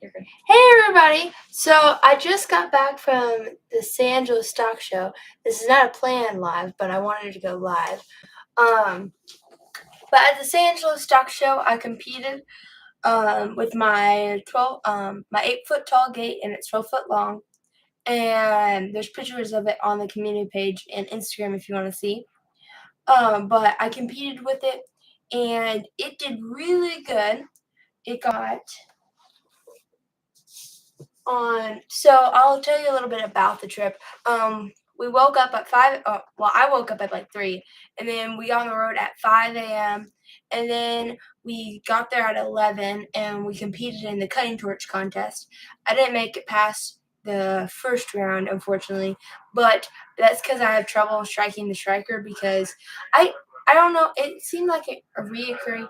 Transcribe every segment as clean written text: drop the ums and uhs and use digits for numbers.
Hey everybody! So I just got back from the Angelo stock show. This is not a planned live, but I wanted to go live. But at the Angelo stock show, I competed with my 8-foot tall gate, and it's 12 foot long. And there's pictures of it on the community page and Instagram if you want to see. But I competed with it, and it did really good. It got on. So I'll tell you a little bit about the trip. We woke up at 5. I woke up at like 3, and then we got on the road at 5 a.m. And then we got there at 11, and we competed in the cutting torch contest. I didn't make it past the first round, unfortunately, but that's because I have trouble striking the striker because I don't know. It seemed like a reoccurring.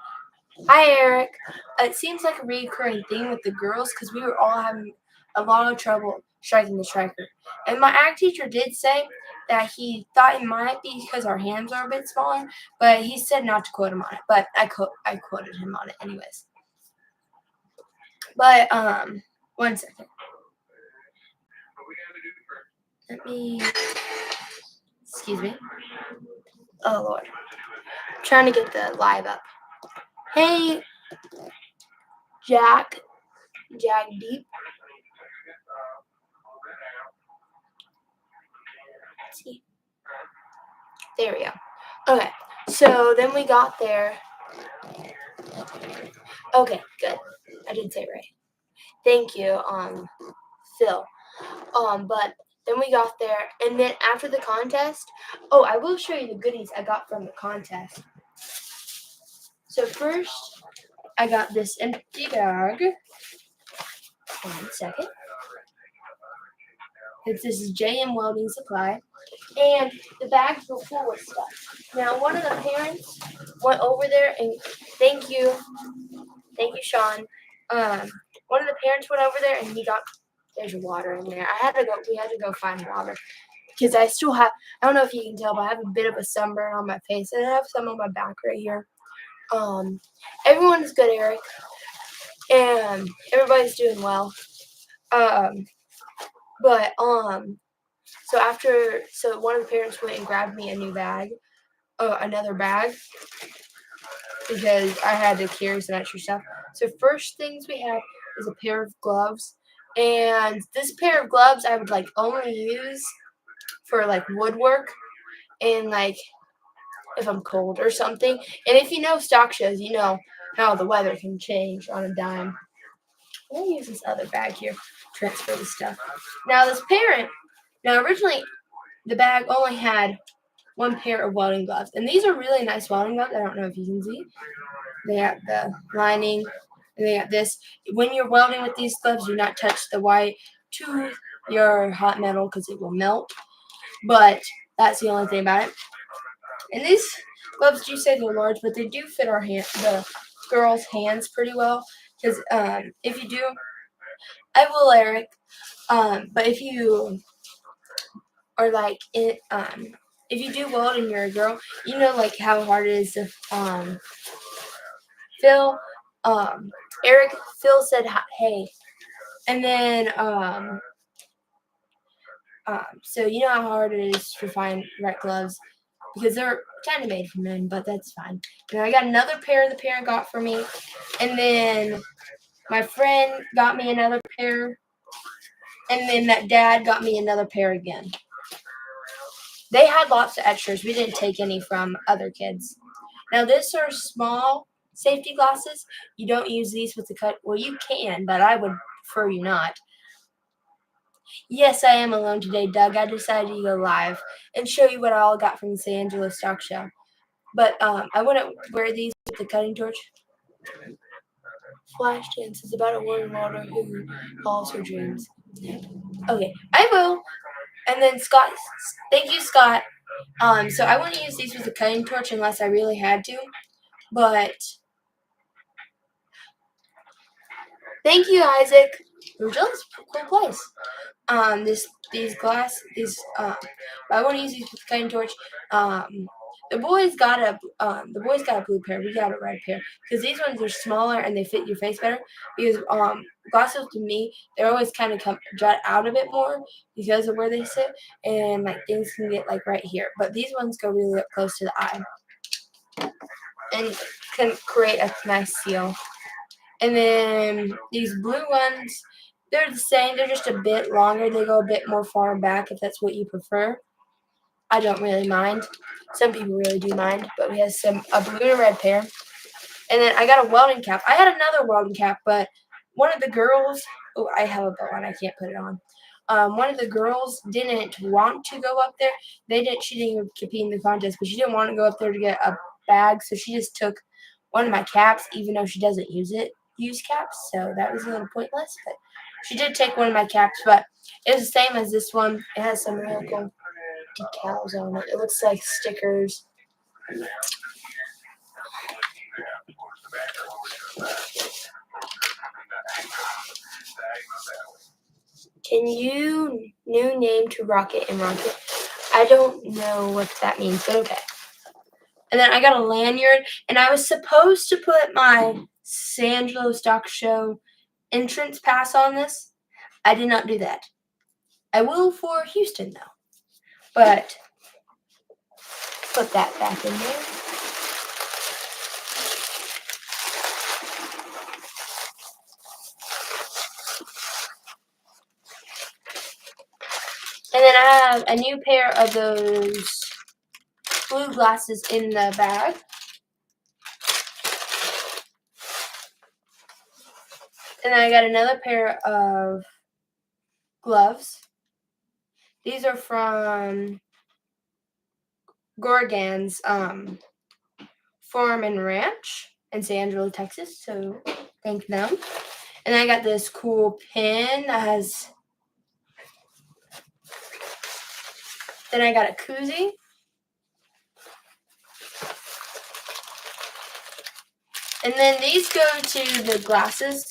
Hi, Eric. It seems like a recurring theme with the girls because we were all having a lot of trouble striking the striker. And my ag teacher did say that he thought it might be because our hands are a bit smaller, but he said not to quote him on it. But I quoted him on it anyways. But 1 second. Let me. Excuse me. Oh Lord. I'm trying to get the live up. Hey, Jag Deep. Let's see. There we go. Okay, so then we got there. Okay, good. I did say it right. Thank you, Phil. But then we got there, and then after the contest, I will show you the goodies I got from the contest. So first, I got this empty bag. 1 second. This is JM Welding Supply, and the bags were full with stuff. Now, one of the parents went over there, and thank you, Sean. One of the parents went over there, and there's water in there. We had to go find water because I don't know if you can tell, but I have a bit of a sunburn on my face, and I have some on my back right here. Everyone's good, Eric, and everybody's doing well. So one of the parents went and grabbed me another bag, because I had to carry some extra stuff. So first things we have is a pair of gloves, and this pair of gloves I would only use for woodwork and if I'm cold or something. And if you know stock shows, you know how the weather can change on a dime. I'm gonna use this other bag here to transfer the stuff. Now originally the bag only had one pair of welding gloves, and these are really nice welding gloves. I don't know if you can see. They have the lining, and they have this. When you're welding with these gloves, do not touch the white to your hot metal because it will melt. But that's the only thing about it. And these gloves do say they're large, but they do fit the girls' hands pretty well. Because if you do, I will, Eric. But if you are if you do weld and you're a girl, you know how hard it is to Phil. Phil said hey, and then so you know how hard it is to find right gloves because they're kind of made for men, but that's fine. And I got another pair the parent got for me, and then my friend got me another pair, and then that dad got me another pair again. They had lots of extras. We didn't take any from other kids. Now, these are small safety glasses. You don't use these with the cut. Well, you can, but I would prefer you not. Yes, I am alone today, Doug. I decided to go live and show you what I all got from the Angelo stock show. But I wouldn't wear these with the cutting torch. Flash dance is about a woman welder who follows her dreams. Okay, I will. And then Scott, thank you, Scott. So I wouldn't use these with a cutting torch unless I really had to. But thank you, Isaac. Virgil's a cool place. I want to use these with a cutting torch. The boys got a blue pair. We got a red pair because these ones are smaller and they fit your face better. Because glasses to me, they're always kind of come jut out a bit more because of where they sit, and like things can get like right here. But these ones go really up close to the eye and can create a nice seal. And then these blue ones, they're the same. They're just a bit longer. They go a bit more far back if that's what you prefer. I don't really mind. Some people really do mind, but we have a blue and a red pair. And then I got a welding cap. I had another welding cap, but one of the girls, oh, I have a bow on. I can't put it on. One of the girls didn't want to go up there. She didn't even compete in the contest, but she didn't want to go up there to get a bag, so she just took one of my caps, even though she doesn't use caps, so that was a little pointless. But she did take one of my caps, but it was the same as this one. It has some really cool decals on it. It looks like stickers. Can you new name to Rocket and Rocket? I don't know what that means, but okay. And then I got a lanyard, and I was supposed to put my Angelo Stock Show entrance pass on this. I did not do that. I will for Houston though, but put that back in there. And then I have a new pair of those blue glasses in the bag. And then I got another pair of gloves. These are from Gorgon's Farm and Ranch in San Angelo, Texas. So thank them. And then I got this cool pin that has. Then I got a koozie. And then these go to the glasses.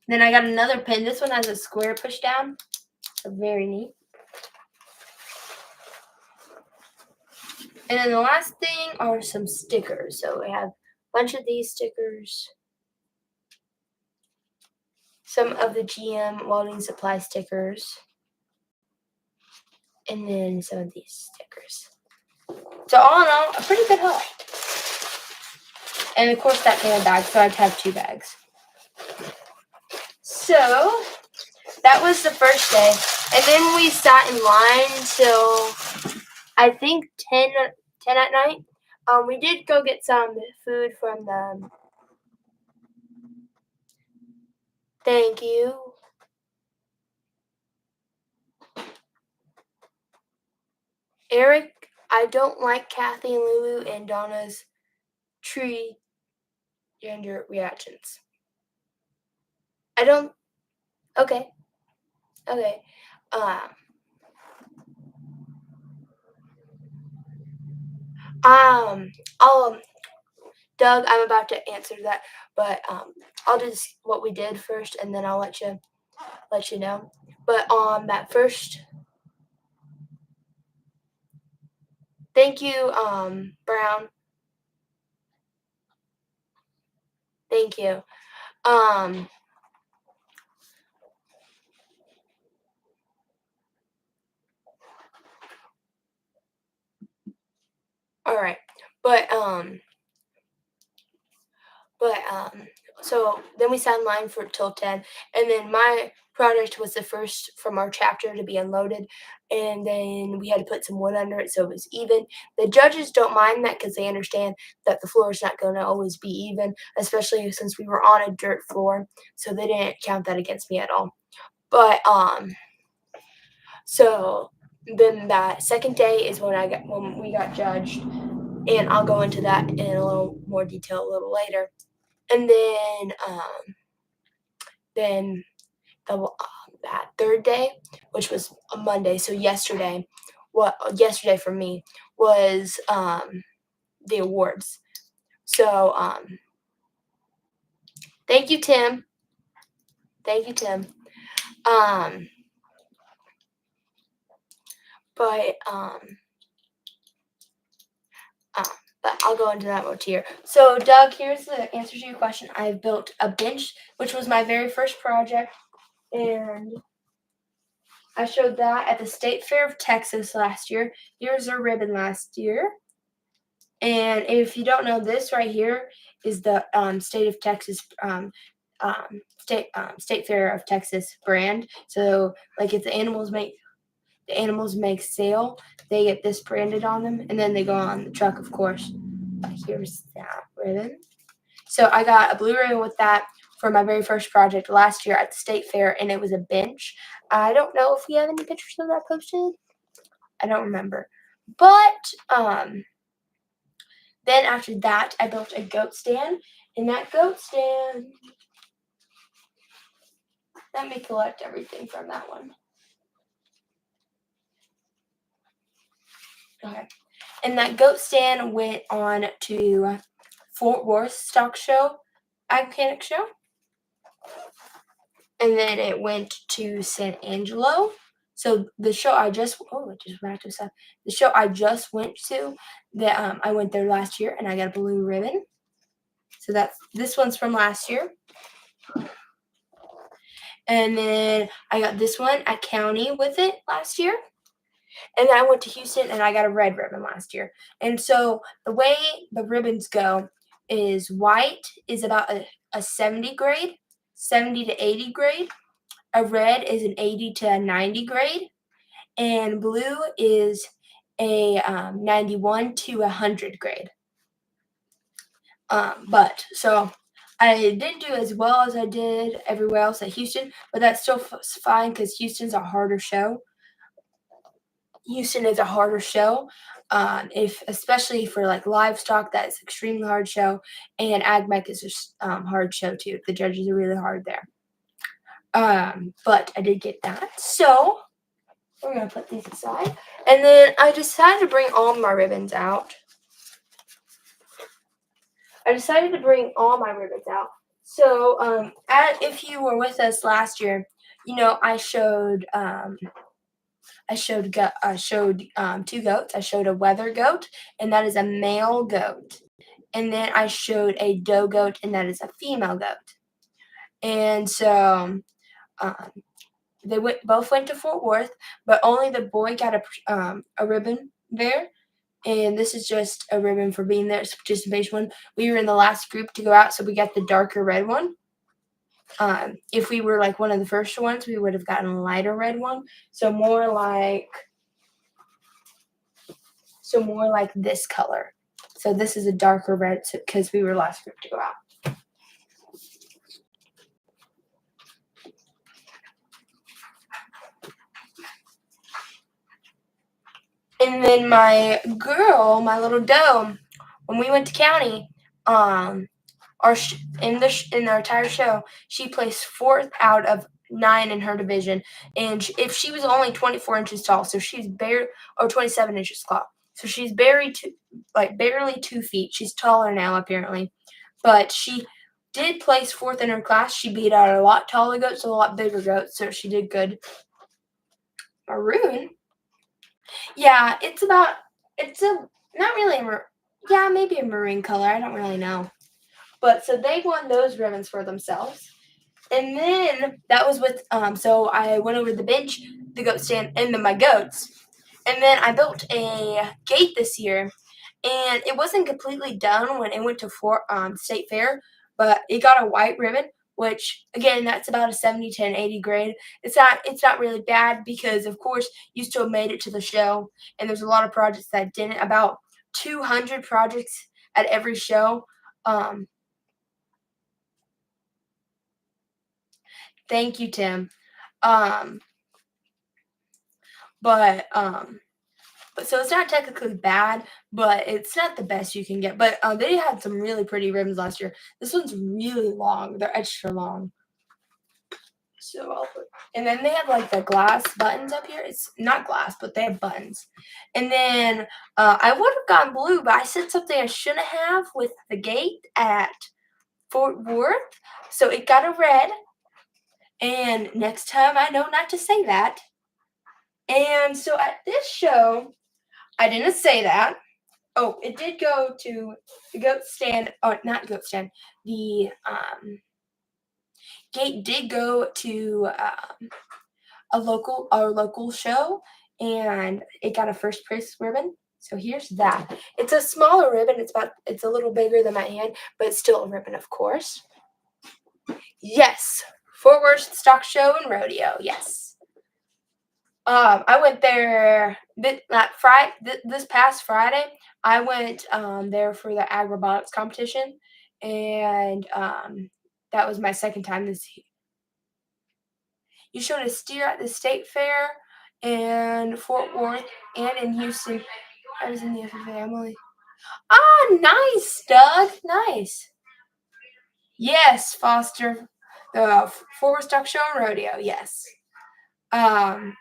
Then I got another pin. This one has a square push down. So very neat. And then the last thing are some stickers. So I have a bunch of these stickers. Some of the GM welding supply stickers. And then some of these stickers. So all in all, a pretty good haul. And of course that came in a bag, so I have 2 bags. So that was the first day. And then we sat in line till I think 10 at night. We did go get some food from the. Thank you. Eric, I don't like Kathy and Lulu and Donna's tree gender reactions. I don't. Okay. Okay. Doug, I'm about to answer that, but I'll do what we did first, and then I'll let you know. But that first, thank you, Brown. Thank you. All right, so then we sat in line for till 10, and then my product was the first from our chapter to be unloaded, and then we had to put some wood under it so it was even. The judges don't mind that because they understand that the floor is not going to always be even, especially since we were on a dirt floor, so they didn't count that against me at all. But so then that second day is when we got judged, and I'll go into that in a little more detail a little later. And then that third day, which was a Monday, so yesterday for me was the awards. So thank you, Tim. Thank you, Tim. But but I'll go into that more here. So, Doug, here's the answer to your question. I built a bench, which was my very first project, and I showed that at the State Fair of Texas last year. Here's our ribbon last year. And if you don't know, this right here is the state of Texas State Fair of Texas brand. So, like, if the animals make sale, they get this branded on them, and then they go on the truck, of course. But here's that ribbon. So I got a blue ribbon with that for my very first project last year at the state fair, and it was a bench. I don't know if we have any pictures of that posted. I don't remember. But then after that, I built a goat stand. And that goat stand, let me collect everything from that one. Okay. And that goat stand went on to Fort Worth Stock Show, Ag Mechanic Show. And then it went to San Angelo. So the show I just wrapped this up. The show I just went to, that I went there last year, and I got a blue ribbon. So this one's from last year. And then I got this one at County with it last year. And then I went to Houston, and I got a red ribbon last year. And so the way the ribbons go is white is about a 70 grade, 70 to 80 grade. A red is an 80 to a 90 grade. And blue is a 91 to 100 grade. But so I didn't do as well as I did everywhere else at Houston, but that's still fine because Houston's a harder show. Houston is a harder show, especially for like livestock. That's extremely hard show, and Ag Mech is just hard show too. The judges are really hard there. But I did get that, so we're gonna put these aside, and then I decided to bring all my ribbons out. So, if you were with us last year, you know I showed two goats. I showed a weather goat, and that is a male goat. And then I showed a doe goat, and that is a female goat. And so they both went to Fort Worth, but only the boy got a ribbon there. And this is just a ribbon for being there. It's a participation one. We were in the last group to go out, so we got the darker red one. If we were like one of the first ones, we would have gotten a lighter red one. So more like this color. So this is a darker red because we were last group to go out. And then my girl, my little doe, when we went to county, in our entire show, she placed 4th out of 9 in her division, and if she was only 24 inches tall, so she's 27 inches tall, so she's barely 2 feet. She's taller now apparently, but she did place 4th in her class. She beat out a lot taller goats, a lot bigger goats, so she did good. Maroon, yeah, maybe a maroon color. I don't really know. But so they won those ribbons for themselves. And then that was with so I went over the bench, the goat stand, and then my goats. And then I built a gate this year, and it wasn't completely done when it went to State Fair, but it got a white ribbon, which again that's about a 70 to an 80 grade. It's not really bad because of course you still made it to the show, and there's a lot of projects that didn't. About 200 projects at every show. Thank you, Tim. But so it's not technically bad, but it's not the best you can get. But they had some really pretty ribbons last year. This one's really long. They're extra long. So and then they have like the glass buttons up here. It's not glass, but they have buttons. And then I would have gotten blue, but I said something I shouldn't have with the gate at Fort Worth. So it got a red. And next time I know not to say that. And so at this show, I didn't say that. Oh, it did go to the goat stand. Oh, not goat stand. The gate did go to our local show, and it got a first place ribbon. So here's that. It's a smaller ribbon. It's a little bigger than my hand, but it's still a ribbon, of course. Yes, Fort Worth Stock Show and Rodeo. Yes. I went there this past Friday. I went there for the ag robotics competition, and that was my second time this year. You showed a steer at the state fair in Fort Worth and in Houston. I was in the other family. Ah, nice, Doug. Nice. Yes, Foster. The Fort Worth Stock Show and Rodeo. Yes. Um,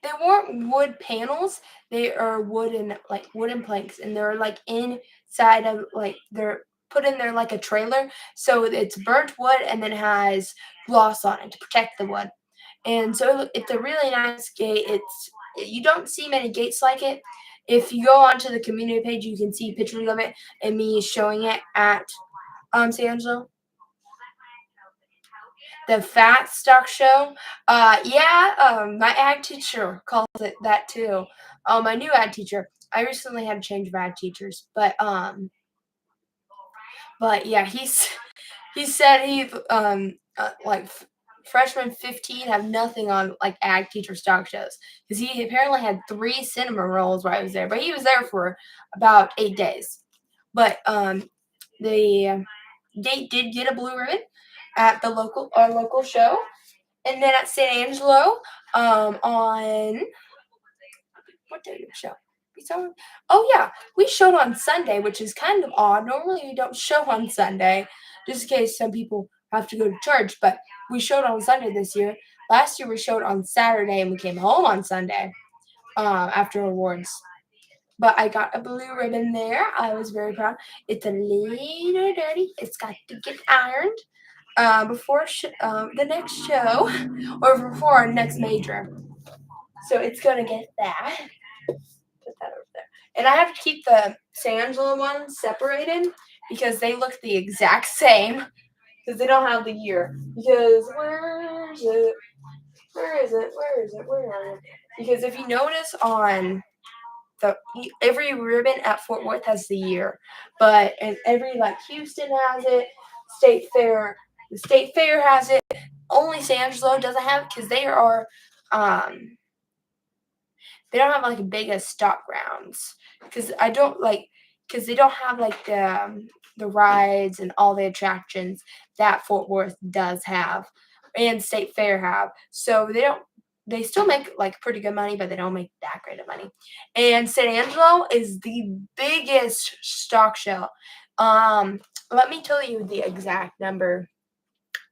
They weren't wood panels. They are wooden planks, and they're like inside of they're put in there like a trailer. So it's burnt wood and then has gloss on it to protect the wood. And so it's a really nice gate. You don't see many gates like it. If you go onto the community page, you can see pictures of it and me showing it at San Angelo. The fat stock show. Yeah, my ag teacher calls it that too. My new ag teacher. I recently had a change of ag teachers, but yeah, he said freshman 15 have nothing on like ag teacher stock shows because he apparently had 3 cinnamon rolls while I was there, but he was there for about 8 days. But the gate did get a blue ribbon at our local show. And then at San Angelo, on what day did we show? Oh yeah, we showed on Sunday, which is kind of odd. Normally we don't show on Sunday, just in case some people have to go to church. But we showed on Sunday this year. Last year we showed on Saturday, and we came home on Sunday after awards. But I got a blue ribbon there. I was very proud. It's a little dirty. It's got to get ironed before the next show or before our next major. So it's gonna get that. Put that over there. And I have to keep the San Angelo ones separated because they look the exact same because they don't have the year. Because where is it? Where is it? Where is it? Where is it? Because if you notice on every ribbon at Fort Worth has the year, but and every like Houston has it, the state fair has it. Only San Angelo doesn't have it because they don't have like the biggest stock grounds because they don't have like the rides and all the attractions that Fort Worth does have and State Fair have. So they still make like pretty good money, but they don't make that great of money. And San Angelo is the biggest stock show. Let me tell you the exact number.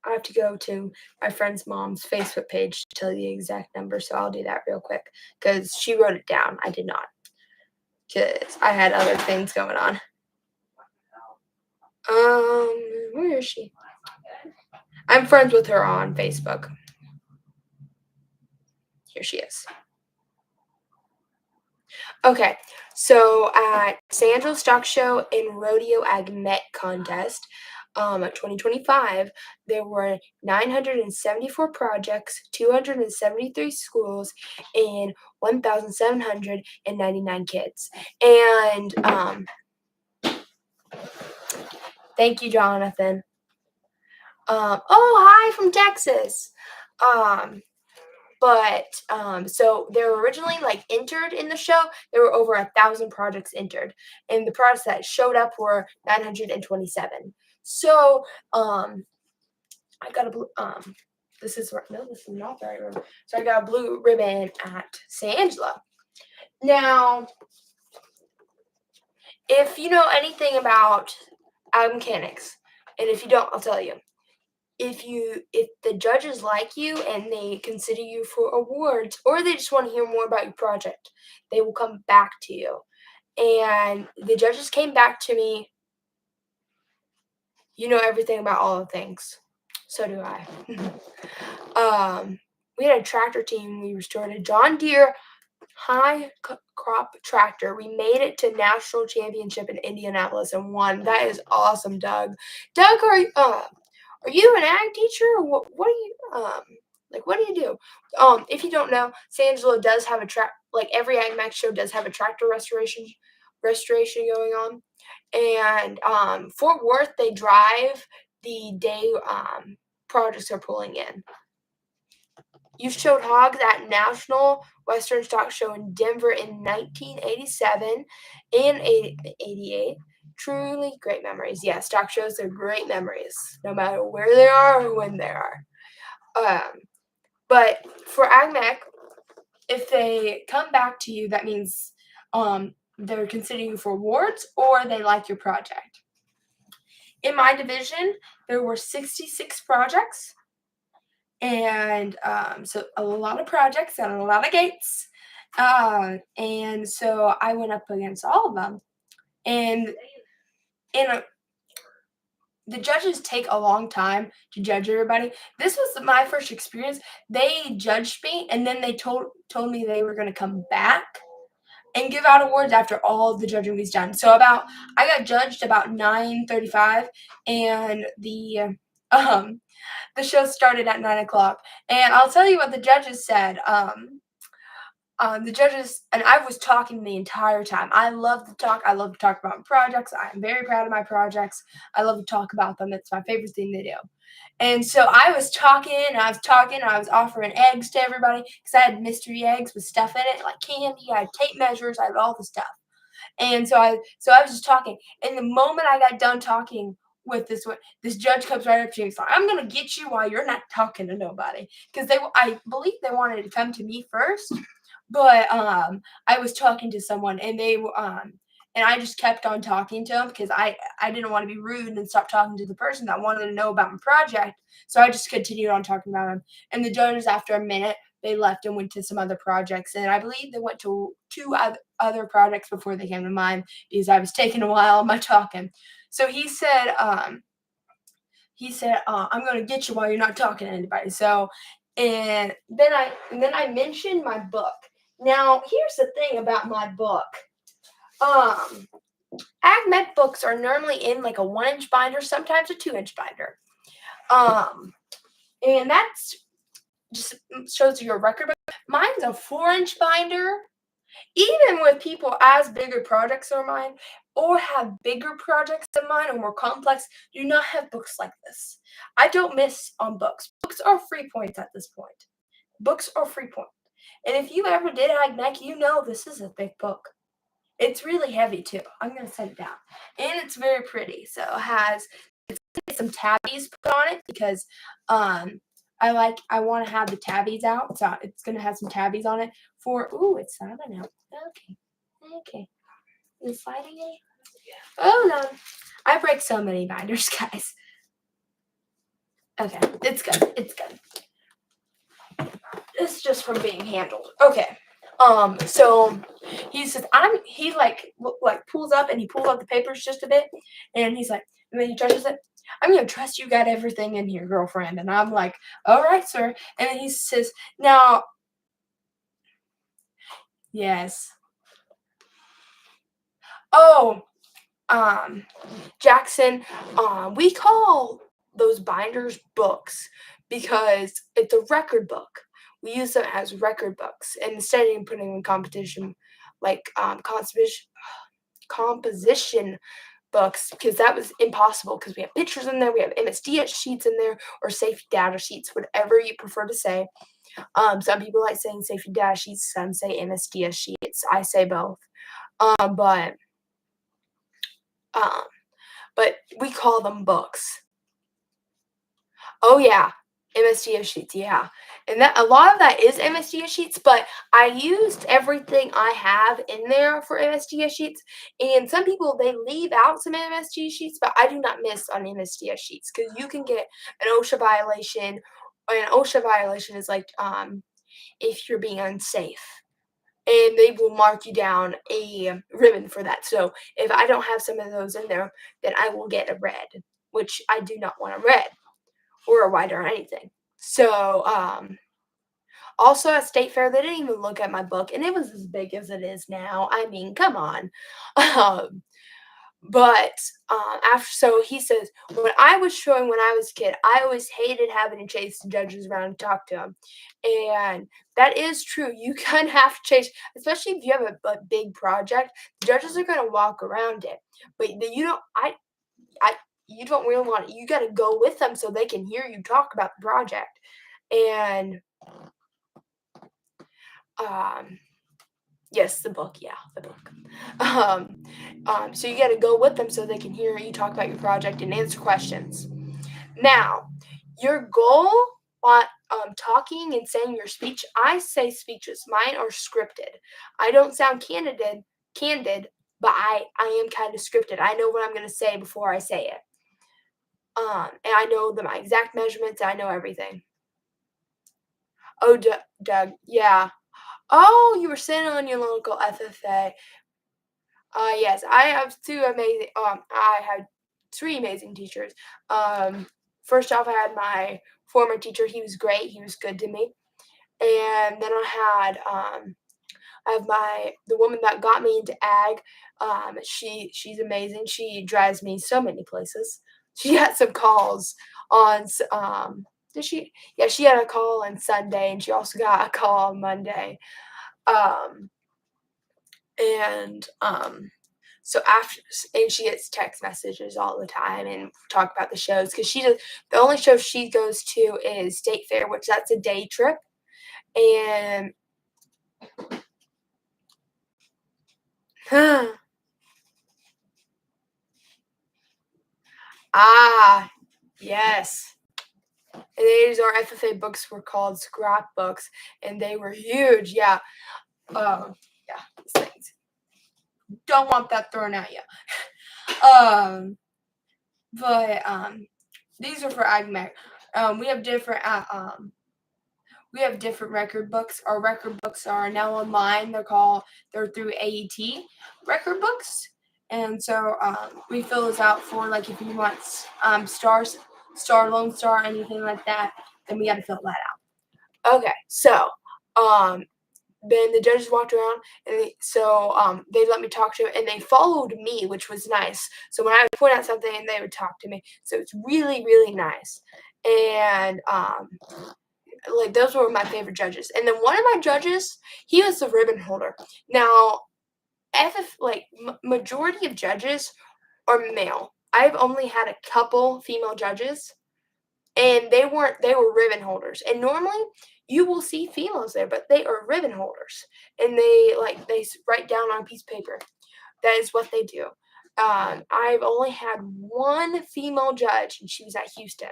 I have to go to my friend's mom's Facebook page to tell you the exact number, so I'll do that real quick because she wrote it down. I did not because I had other things going on. Where is she? I'm friends with her on Facebook. Here she is. Okay, so at San Angelo Stock Show and Rodeo Ag Met Contest, 2025, there were 974 projects, 273 schools, and 1,799 kids. And thank you, Jonathan. Oh, hi from Texas. So they were originally like entered in the show. There were over 1,000 projects entered, and the projects that showed up were 927. So I got a blue. This is not the right ribbon. So I got a blue ribbon at San Angelo. Now, if you know anything about ag mechanics, and if you don't, I'll tell you. If the judges like you and they consider you for awards, or they just want to hear more about your project, they will come back to you. And the judges came back to me. You know everything about all the things. So do I. We had a tractor team. We restored a John Deere crop tractor. We made it to national championship in Indianapolis and won. That is awesome, Doug. Doug, are you an ag teacher or what do you like what do you do? If you don't know, Angelo does have a like every Ag Max show does have a tractor restoration going on. And Fort Worth they drive the day projects are pulling in. You showed hogs at National Western Stock Show in Denver in 1987 and 88. Truly great memories. Yeah, stock shows are great memories, no matter where they are or when they are. But for AgMech, if they come back to you, that means they're considering you for awards or they like your project. In my division, there were 66 projects. And so a lot of projects and a lot of gates. And so I went up against all of them. And the judges take a long time to judge everybody. This was my first experience. They judged me, and then they told me they were going to come back and give out awards after all the judging was done. So I got judged about 9:35, and the show started at 9 o'clock. And I'll tell you what the judges said. The judges, and I was talking the entire time. I love to talk. I love to talk about my projects. I'm very proud of my projects. I love to talk about them. It's my favorite thing to do. And so I was talking, and I was offering eggs to everybody because I had mystery eggs with stuff in it, like candy. I had tape measures. I had all the stuff. And so I was just talking. And the moment I got done talking with this judge comes right up to me. He's like, "I'm gonna get you while you're not talking to nobody," because I believe they wanted to come to me first, but I was talking to someone, and and I just kept on talking to them because I didn't want to be rude and stop talking to the person that wanted to know about my project. So I just continued on talking about them. And the judges, after a minute, they left and went to some other projects. And I believe they went to two other projects before they came to mine because I was taking a while on my talking. So he said, I'm going to get you while you're not talking to anybody. So, and then I mentioned my book. Now, here's the thing about my book. Ag Med books are normally in like a 1-inch binder, sometimes a 2-inch binder. And that's just shows you a record book. Mine's a 4-inch binder. Even with people as bigger projects are mine, or have bigger projects than mine, or more complex, do not have books like this. I don't miss on books. Books are free points at this point. Books are free points. And if you ever did AgMech, you know this is a big book. It's really heavy too. I'm gonna set it down, and it's very pretty. So it's got some tabbies put on it because I want to have the tabbies out, so it's gonna have some tabbies on it it's not now. Okay. Is it sliding in? Oh no. I break so many binders, guys. Okay, it's good. It's good. It's just from being handled. Okay. So he says he pulls up and he pulls out the papers just a bit, and he's like, and then he touches it. "I'm gonna trust you got everything in here, girlfriend." And I'm like, "All right, sir." And then he says, "Now, yes. Oh, Jackson, we call those binders books because it's a record book. We use them as record books, and instead of putting them in competition, like composition books, because that was impossible because we have pictures in there, we have MSDS sheets in there, or safety data sheets, whatever you prefer to say. Some people like saying safety data sheets, some say MSDS sheets. I say both. But we call them books. Oh yeah, MSDS sheets, yeah. And that a lot of that is MSDS sheets, but I used everything I have in there for MSDS sheets. And some people they leave out some MSDS sheets, but I do not miss on MSDS sheets because you can get an OSHA violation. An OSHA violation is like if you're being unsafe. And they will mark you down a ribbon for that. So if I don't have some of those in there, then I will get a red, which I do not want a red. or a ride or anything. So, also at State Fair, they didn't even look at my book, and it was as big as it is now. I mean, come on. Um, but, after so he says, "When I was showing when I was a kid, I always hated having to chase the judges around and talk to them." And that is true. You kinda have to chase, especially if you have a big project, the judges are gonna walk around it. But the you don't I you don't really want you gotta go with them so they can hear you talk about the project. And, um yes, the book, yeah, the book. Um, so you gotta go with them so they can hear you talk about your project and answer questions. Now, your goal on talking and saying your speech, I say speeches. Mine are scripted. I don't sound candid, but I am kind of scripted. I know what I'm gonna say before I say it. And I know my exact measurements. I know everything. Oh, Doug, yeah. Oh, you were sitting on your local FFA. Yes, I have 2 amazing I had 3 amazing teachers. Um, First off, I had my former teacher, he was great, he was good to me. And then I have the woman that got me into ag, she's amazing, she drives me so many places. She had some calls on did she? Yeah, she had a call on Sunday, and she also got a call on Monday. Um and, so after and she gets text messages all the time and talk about the shows because she does the only show she goes to is State Fair, which that's a day trip, and Ah, yes. And these our FFA books were called scrapbooks, and they were huge, yeah. Yeah, these things. Don't want that thrown at you. Um, but these are for AgMech. We have different record books. Our record books are now online. They're through AET record books. And so we fill those out for like if you want Lone Star, anything like that, then we got to fill that out. Okay, so um, then the judges walked around, and they let me talk to them, and they followed me, which was nice. So when I would point out something, they would talk to me. So it's really, really nice. And like those were my favorite judges. And then one of my judges, he was the ribbon holder. Now, majority of judges are male. I've only had a couple female judges, and they were ribbon holders. And normally you will see females there, but they are ribbon holders, and they write down on a piece of paper. That is what they do. I've only had one female judge, and she was at Houston.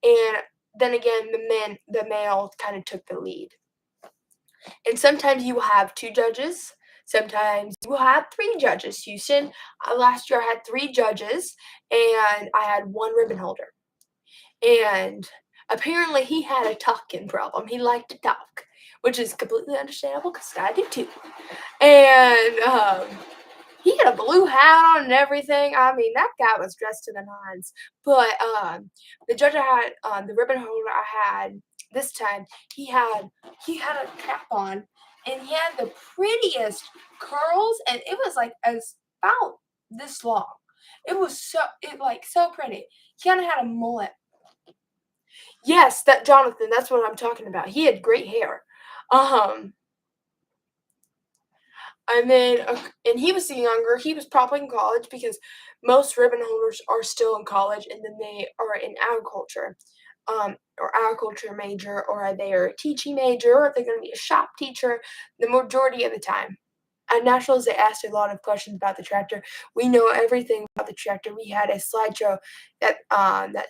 And then again, the male kind of took the lead. And sometimes you will have 2 judges, sometimes you will have 3 judges. Houston, last year I had 3 judges, and I had 1 ribbon holder. And apparently he had a talking problem. He liked to talk, which is completely understandable because I do too. And he had a blue hat on and everything. I mean, that guy was dressed to the nines. But the judge I had, the ribbon holder I had this time, he had a cap on, and he had the prettiest curls, and it was like as about this long. So pretty. He kind of had a mullet. Yes, that Jonathan. That's what I'm talking about. He had great hair. Um, And then, and he was younger. He was probably in college because most ribbon holders are still in college, and then they are in agriculture, or agriculture major, or they are a teaching major, or they're going to be a shop teacher. The majority of the time, at nationals, they asked a lot of questions about the tractor. We know everything about the tractor. We had a slideshow that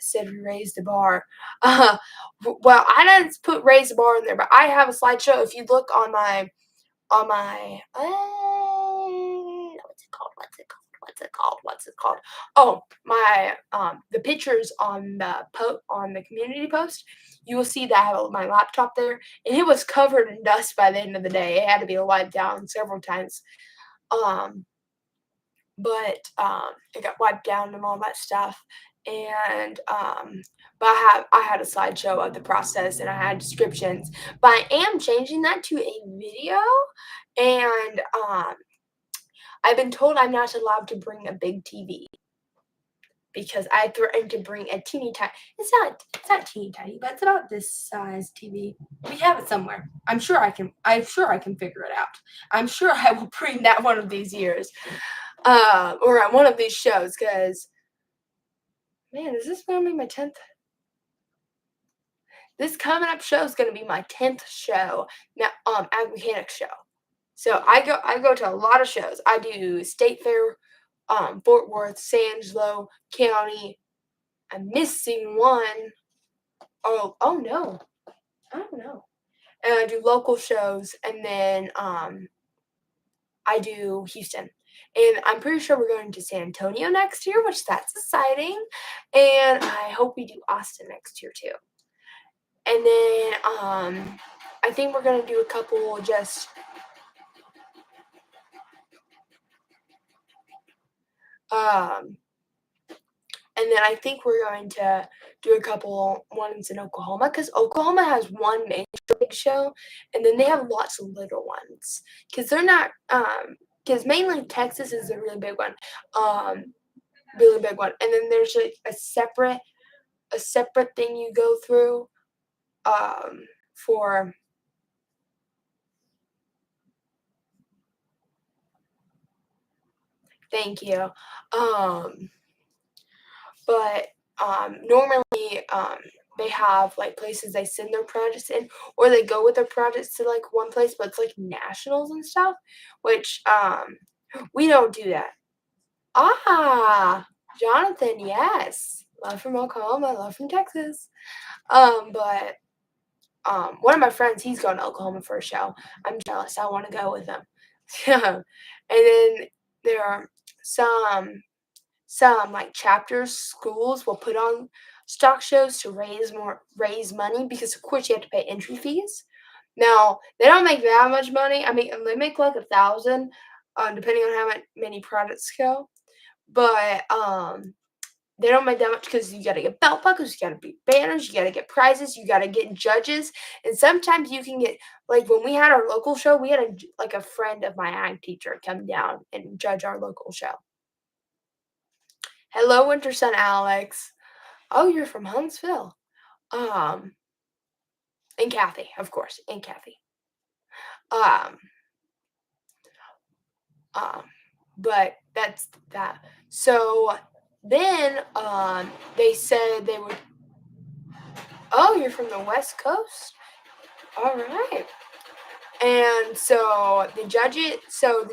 said we raised the bar. Uh, well, I didn't put raise the bar in there, but I have a slideshow. If you look on my what's it called? Oh, my the pictures on on the community post, you will see that I have my laptop there, and it was covered in dust by the end of the day. It had to be wiped down several times. Um, but it got wiped down and all that stuff. and but I had a slideshow of the process and I had descriptions. But I am changing that to a video, and I've been told I'm not allowed to bring a big TV because I threatened to bring a teeny tiny. It's not teeny tiny, but it's about this size TV. We have it somewhere. I'm sure I can. I'm sure I can figure it out. I'm sure I will bring that one of these years, or at one of these shows. Because man, is this gonna be my 10th? This coming up show is gonna be my 10th show. Now, ag mechanics show. So I go to a lot of shows. I do State Fair, Fort Worth, San Angelo County. I'm missing one. Oh no, I don't know. And I do local shows, and then I do Houston. And I'm pretty sure we're going to San Antonio next year, which that's exciting. And I hope we do Austin next year too. And then I think we're gonna do a couple just um and then I think we're going to do a couple ones in Oklahoma because Oklahoma has one major big show, and then they have lots of little ones because they're not because mainly Texas is a really big one, and then there's a separate thing you go through for thank you but normally they have like places they send their projects in, or they go with their projects to like one place, but it's like nationals and stuff, which we don't do that. Ah, Jonathan, yes, love from Oklahoma, love from Texas. But one of my friends, he's going to Oklahoma for a show. I'm jealous. I want to go with him. And then there are some like chapters schools will put on stock shows to raise money because of course you have to pay entry fees. Now they don't make that much money. I mean they make like 1,000 depending on many products go. But they don't make that much because you gotta get belt buckles, you gotta be banners, you gotta get prizes, you gotta get judges, and sometimes you can get like when we had our local show, we had like a friend of my ag teacher come down and judge our local show. Hello, Winter Sun Alex. Oh, you're from Huntsville. Um, and Kathy, of course, and Kathy. Um, um, but that's that. So then, they said they would. Oh, you're from the West Coast. All right. And so the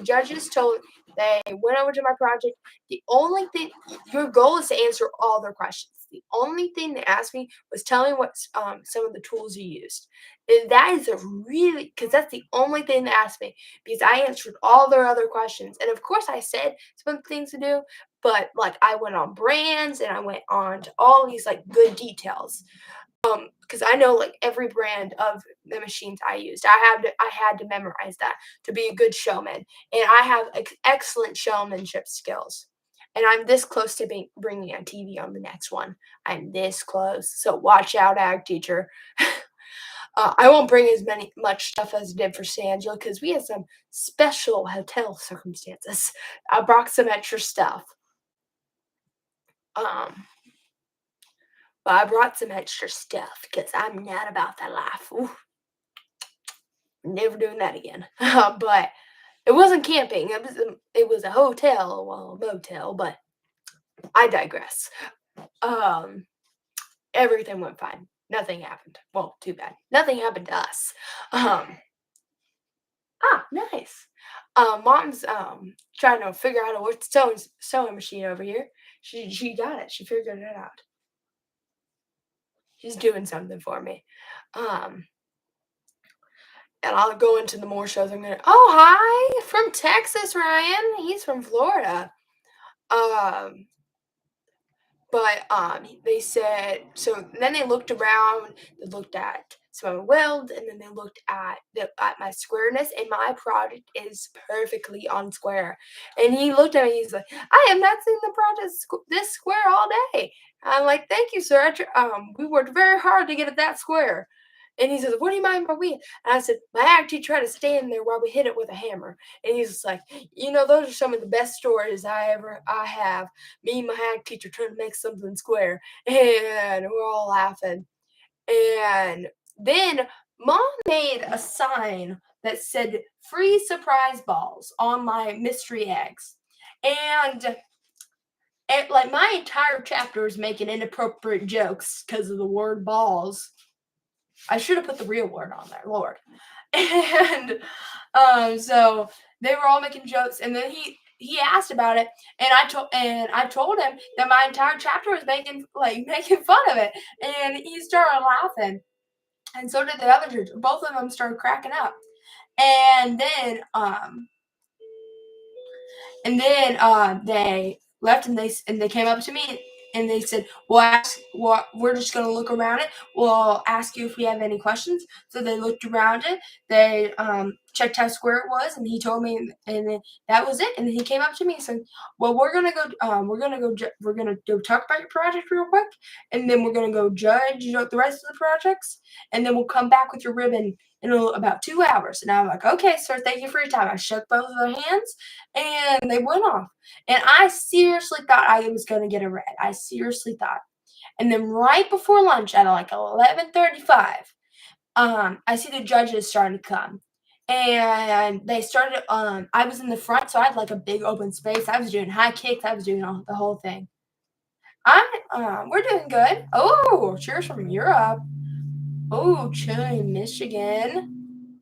judges told they went over to my project. The only thing your goal is to answer all their questions. The only thing they asked me was tell me what some of the tools you used. And that is a really because that's the only thing they asked me because I answered all their other questions. And of course I said some things to do, but like I went on brands and I went on to all these like good details because I know like every brand of the machines I used. I had to memorize that to be a good showman, and I have excellent showmanship skills. And I'm this close to bringing a TV on the next one. I'm this close, so watch out, ag teacher. I won't bring much stuff as I did for San Angelo because we had some special hotel circumstances. I brought some extra stuff. Um, but I brought some extra stuff because I'm not about that life. Ooh, never doing that again. But it wasn't camping. It was a hotel, well, a motel. But I digress. Um, everything went fine. Nothing happened. Well, too bad. Nothing happened to us. Um, nice. Mom's trying to figure out a work sewing machine over here. She got it. She figured it out. She's doing something for me. Um, and I'll go into the more shows. I'm gonna. Oh, hi from Texas, Ryan. He's from Florida. Um, but they said so. Then they looked around. They looked at So I weld, and then they looked at my squareness, and my project is perfectly on square. And he looked at me, he's like, "I have not seen the project this square all day." I'm like, "Thank you, sir. We worked very hard to get it that square." And he says, "What do you mind by we?" And I said, "My ag teacher had to stand there while we hit it with a hammer." And he's just like, "Those are some of the best stories I have. Me and my ag teacher trying to make something square." And we're all laughing. And then mom made a sign that said free surprise balls on my mystery eggs. And like my entire chapter is making inappropriate jokes because of the word balls. I should have put the real word on there, Lord. And so they were all making jokes, and then he asked about it, and I told him that my entire chapter was making fun of it, and he started laughing, and so did the other two. Both of them started cracking up, and then they left, and they came up to me, and they said, we're just gonna look around it. We'll ask you if we have any questions." So they looked around it. They checked how square it was, and he told me, and then that was it. And then he came up to me and said, "Well, we're gonna go talk about your project real quick, and then we're gonna go judge the rest of the projects, and then we'll come back with your ribbon in about 2 hours." And I'm like, "Okay, sir, thank you for your time." I shook both of their hands, and they went off. And I seriously thought I was going to get a red. I seriously thought. And then right before lunch at like 11:35, I see the judges starting to come. And they started, I was in the front, so I had like a big open space. I was doing high kicks. I was doing the whole thing. We're doing good. Oh, cheers from Europe. Oh, Chile, Michigan.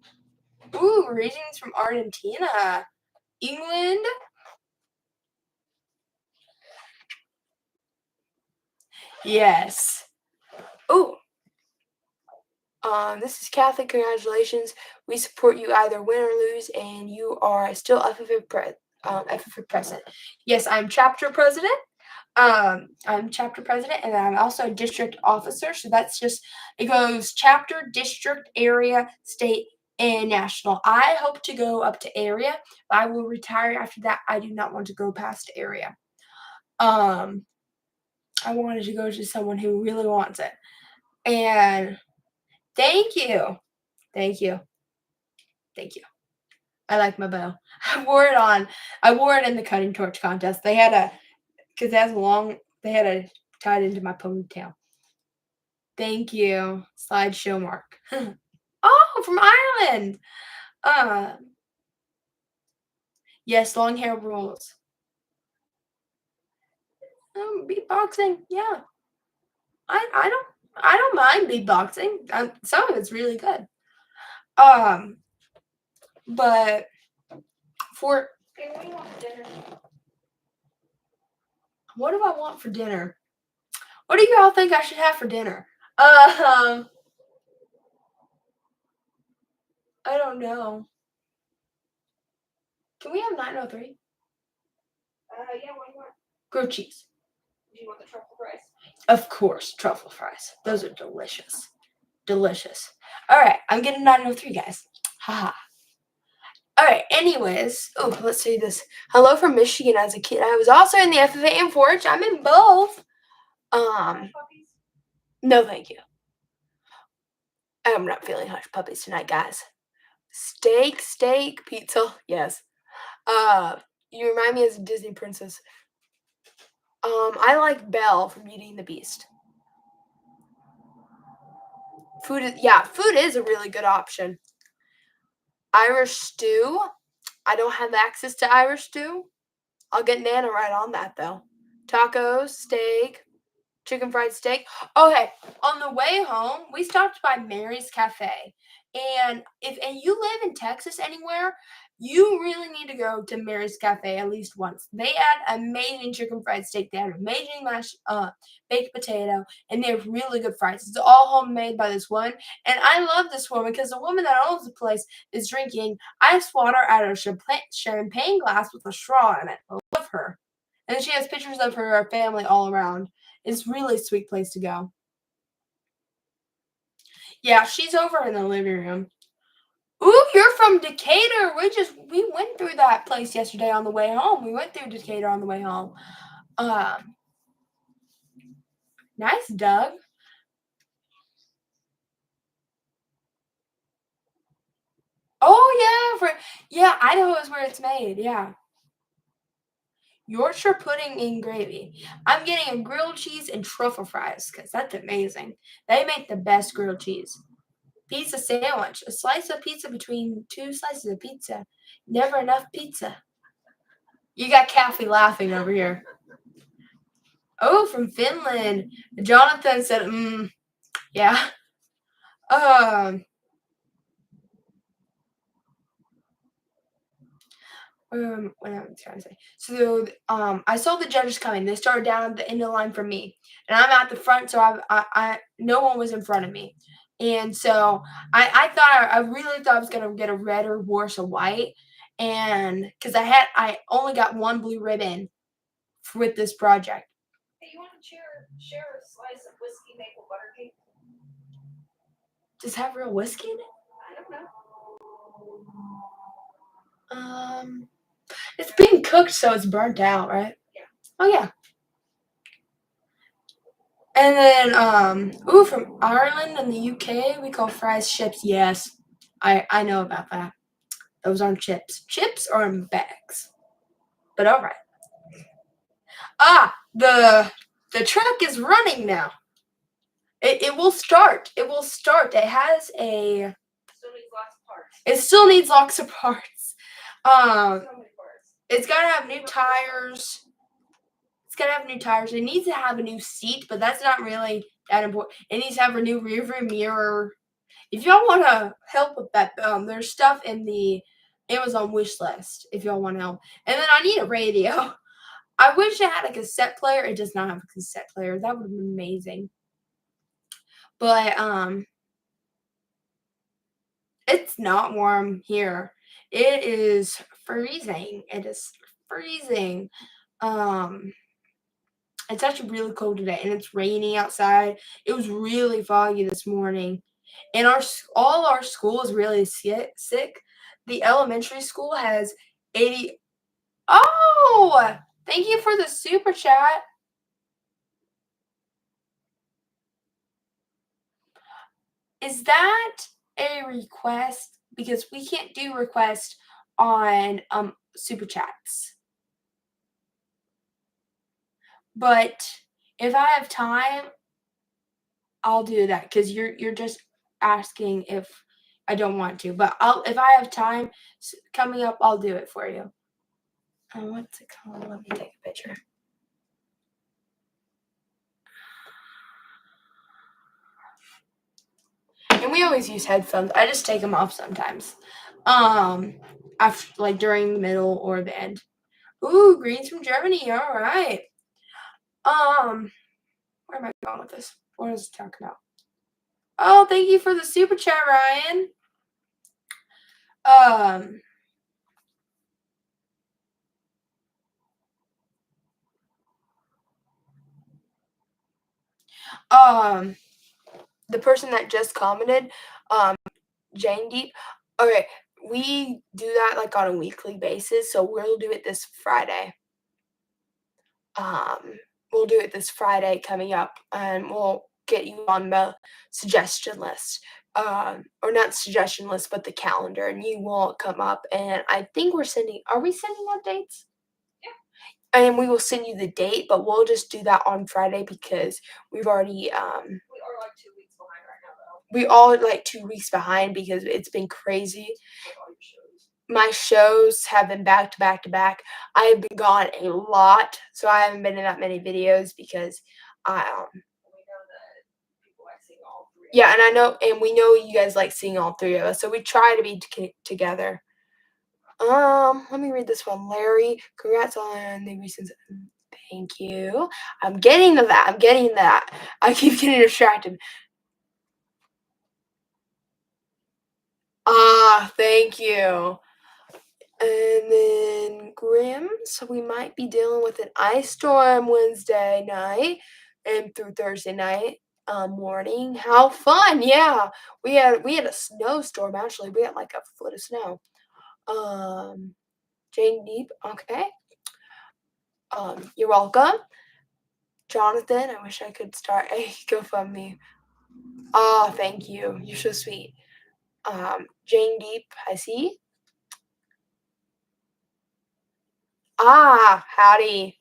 Ooh, greetings from Argentina. England. Yes. Oh, this is Catholic. Congratulations. We support you either win or lose, and you are still FFA president. Yes, I'm chapter president. I'm chapter president, and I'm also a district officer. So it goes chapter, district, area, state, and national. I hope to go up to area, but I will retire after that. I do not want to go past area. I wanted to go to someone who really wants it. And thank you. Thank you. Thank you. I like my bow. I wore it on. I wore it in the cutting torch contest. Because it has they had a tied into my ponytail. Thank you. Slideshow mark. Oh, from Ireland. Uh, yes, long hair rules. Beatboxing, yeah. I don't mind beatboxing. Some of it's really good. But for what do I want for dinner? What do y'all think I should have for dinner? I don't know. Can we have 903? Yeah, what do you want? Grilled cheese. Do you want the truffle fries? Of course, truffle fries. Those are delicious. Delicious. All right, I'm getting 903, guys. Haha. All right, anyways. Oh, let's see this. Hello from Michigan as a kid. I was also in the FFA and 4-H. I'm in both. No, thank you. I'm not feeling hush puppies tonight, guys. Steak, pizza, yes. You remind me as a Disney princess. I like Belle from Beauty and the Beast. Food is a really good option. Irish stew. I don't have access to Irish stew. I'll get Nana right on that though. Tacos, steak, chicken fried steak. Okay, on the way home, we stopped by Mary's Cafe. And if you live in Texas anywhere, you really need to go to Mary's Cafe at least once. They had amazing chicken fried steak. They had amazing baked potato, and they have really good fries. It's all homemade by this woman, and I love this woman because the woman that owns the place is drinking ice water out of a champagne glass with a straw in it. I love her, and she has pictures of her family all around. It's really a sweet place to go. Yeah, she's over in the living room. Ooh, you're from Decatur. We went through that place yesterday on the way home. We went through Decatur on the way home. Um, nice, Doug. Oh yeah, Idaho is where it's made. Yeah, Yorkshire pudding and gravy. I'm getting a grilled cheese and truffle fries because that's amazing. They make the best grilled cheese. Pizza sandwich. A slice of pizza between two slices of pizza. Never enough pizza. You got Kathy laughing over here. Oh, from Finland. Jonathan said, yeah. Um, what am I trying to say? So, I saw the judges coming. They started down at the end of the line for me, and I'm at the front, so no one was in front of me, and so I really thought I was gonna get a red or worse a white, and because I only got one blue ribbon with this project. Hey, you want to share a slice of whiskey maple butter cake? Does it have real whiskey in it? I don't know. It's being cooked, so it's burnt out, right? Yeah. Oh yeah. And then, from Ireland and the UK, we call fries chips. Yes, I know about that. Those aren't chips. Chips are in bags. But all right. Ah, the truck is running now. It will start. It will start. It has a. Still needs lots of parts. It still needs lots of parts. So many parts. It's gotta have new tires. It's gotta have new tires. It needs to have a new seat, but that's not really that important. It needs to have a new rearview mirror. If y'all want to help with that, there's stuff in the Amazon wish list if y'all want to help. And then I need a radio. I wish it had a cassette player. It does not have a cassette player. That would have been amazing. But it's not warm here. It is freezing. It is freezing. Um, it's actually really cold today, and it's raining outside. It was really foggy this morning, and all our school is really sick. The elementary school has 80. Oh, thank you for the super chat. Is that a request? Because we can't do requests on super chats. But if I have time, I'll do that because you're just asking if I don't want to. But if I have time coming up, I'll do it for you. What's it called? Let me take a picture. And we always use headphones. I just take them off sometimes. After during the middle or the end. Ooh, greens from Germany. All right. Where am I going with this? What is it talking about? Oh, thank you for the super chat, Ryan. The person that just commented, Jane Deep. Okay, we do that on a weekly basis, so we'll do it this Friday. We'll do it this Friday coming up, and we'll get you on the suggestion list. Or not suggestion list, but the calendar, and you will come up. And I think are we sending out dates? Yeah. And we will send you the date, but we'll just do that on Friday because we've already. We are 2 weeks behind right now, though. We all 2 weeks behind because it's been crazy. My shows have been back to back to back. I have been gone a lot, so I haven't been in that many videos because I We know that people like seeing all three. Yeah, and I know, and we know you guys like seeing all three of us, so we try to be together. Let me read this one. Larry, congrats on the recent. Thank you. I'm getting to that. I'm getting that. I keep getting distracted. Thank you. And then Grim, so we might be dealing with an ice storm Wednesday night and through Thursday night. Morning. How fun! Yeah, we had a snowstorm. Actually, we had like a foot of snow. Um, Jane Deep. Okay. You're welcome, Jonathan. I wish I could start a GoFundMe. Ah, thank you. You're so sweet. Jane Deep. I see. Ah, howdy.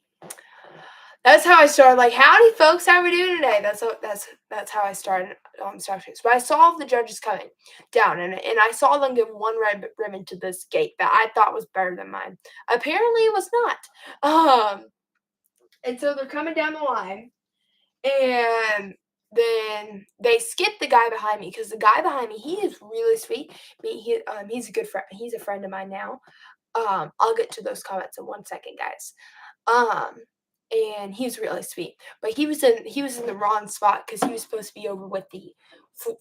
That's how I started. Like, howdy, folks. How we doing today? That's how I started instructions. But I saw the judges coming down, and I saw them give one red ribbon to this gate that I thought was better than mine. Apparently, it was not. And so they're coming down the line, and then they skip the guy behind me because the guy behind me, he is really sweet. He's a good friend. He's a friend of mine now. I'll get to those comments in 1 second, guys. Um, and he's really sweet, but he was in the wrong spot because he was supposed to be over with the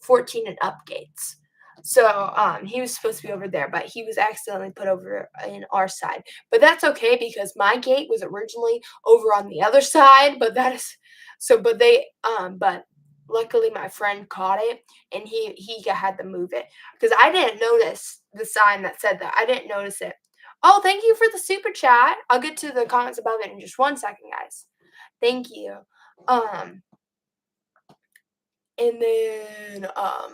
14 and up gates. So he was supposed to be over there, but he was accidentally put over in our side. But that's okay because my gate was originally over on the other side. But that is so. But luckily my friend caught it and he had to move it because I didn't notice the sign that said that. I didn't notice it. Oh, thank you for the super chat. I'll get to the comments above it in just 1 second, guys. Thank you. Um, and then where did I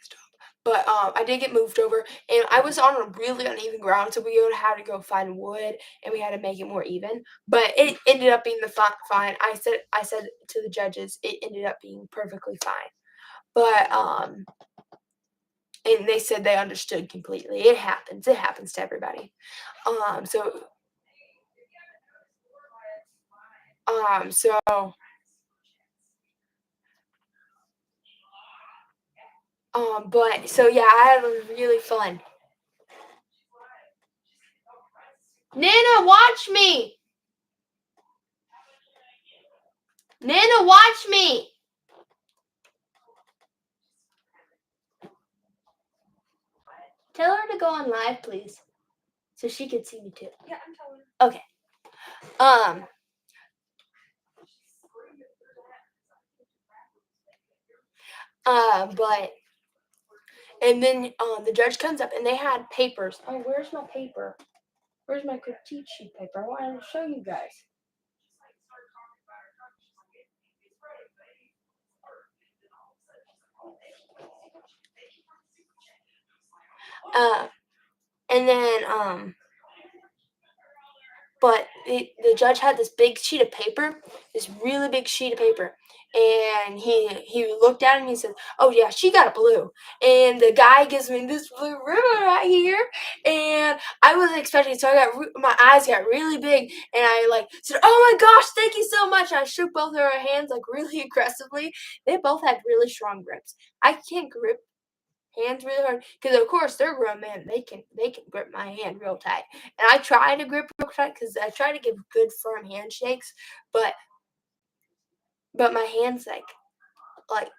stop? But I did get moved over, and I was on a really uneven ground, so we had to go find wood, and we had to make it more even. But it ended up being fine. I said to the judges, it ended up being perfectly fine. But and they said they understood completely. It happens. It happens to everybody. So so but so yeah, I had a really fun. Nana, watch me. Nana, watch me. Tell her to go on live, please, so she can see me too. Yeah, I'm telling her. Okay. But and then the judge comes up and they had papers. Oh, where's my paper? Where's my critique sheet paper? I wanted to show you guys. And then but the judge had this big sheet of paper, this really big sheet of paper, and he looked at it and he said, "Oh yeah, she got a blue." And the guy gives me this blue ribbon right here, and I wasn't expecting it, so my eyes got really big, and I like said, "Oh my gosh, thank you so much!" And I shook both of her hands like really aggressively. They both had really strong grips. I can't grip hands really hard because of course they're grown men, they can grip my hand real tight, and I try to grip real tight because I try to give good firm handshakes, but my hands like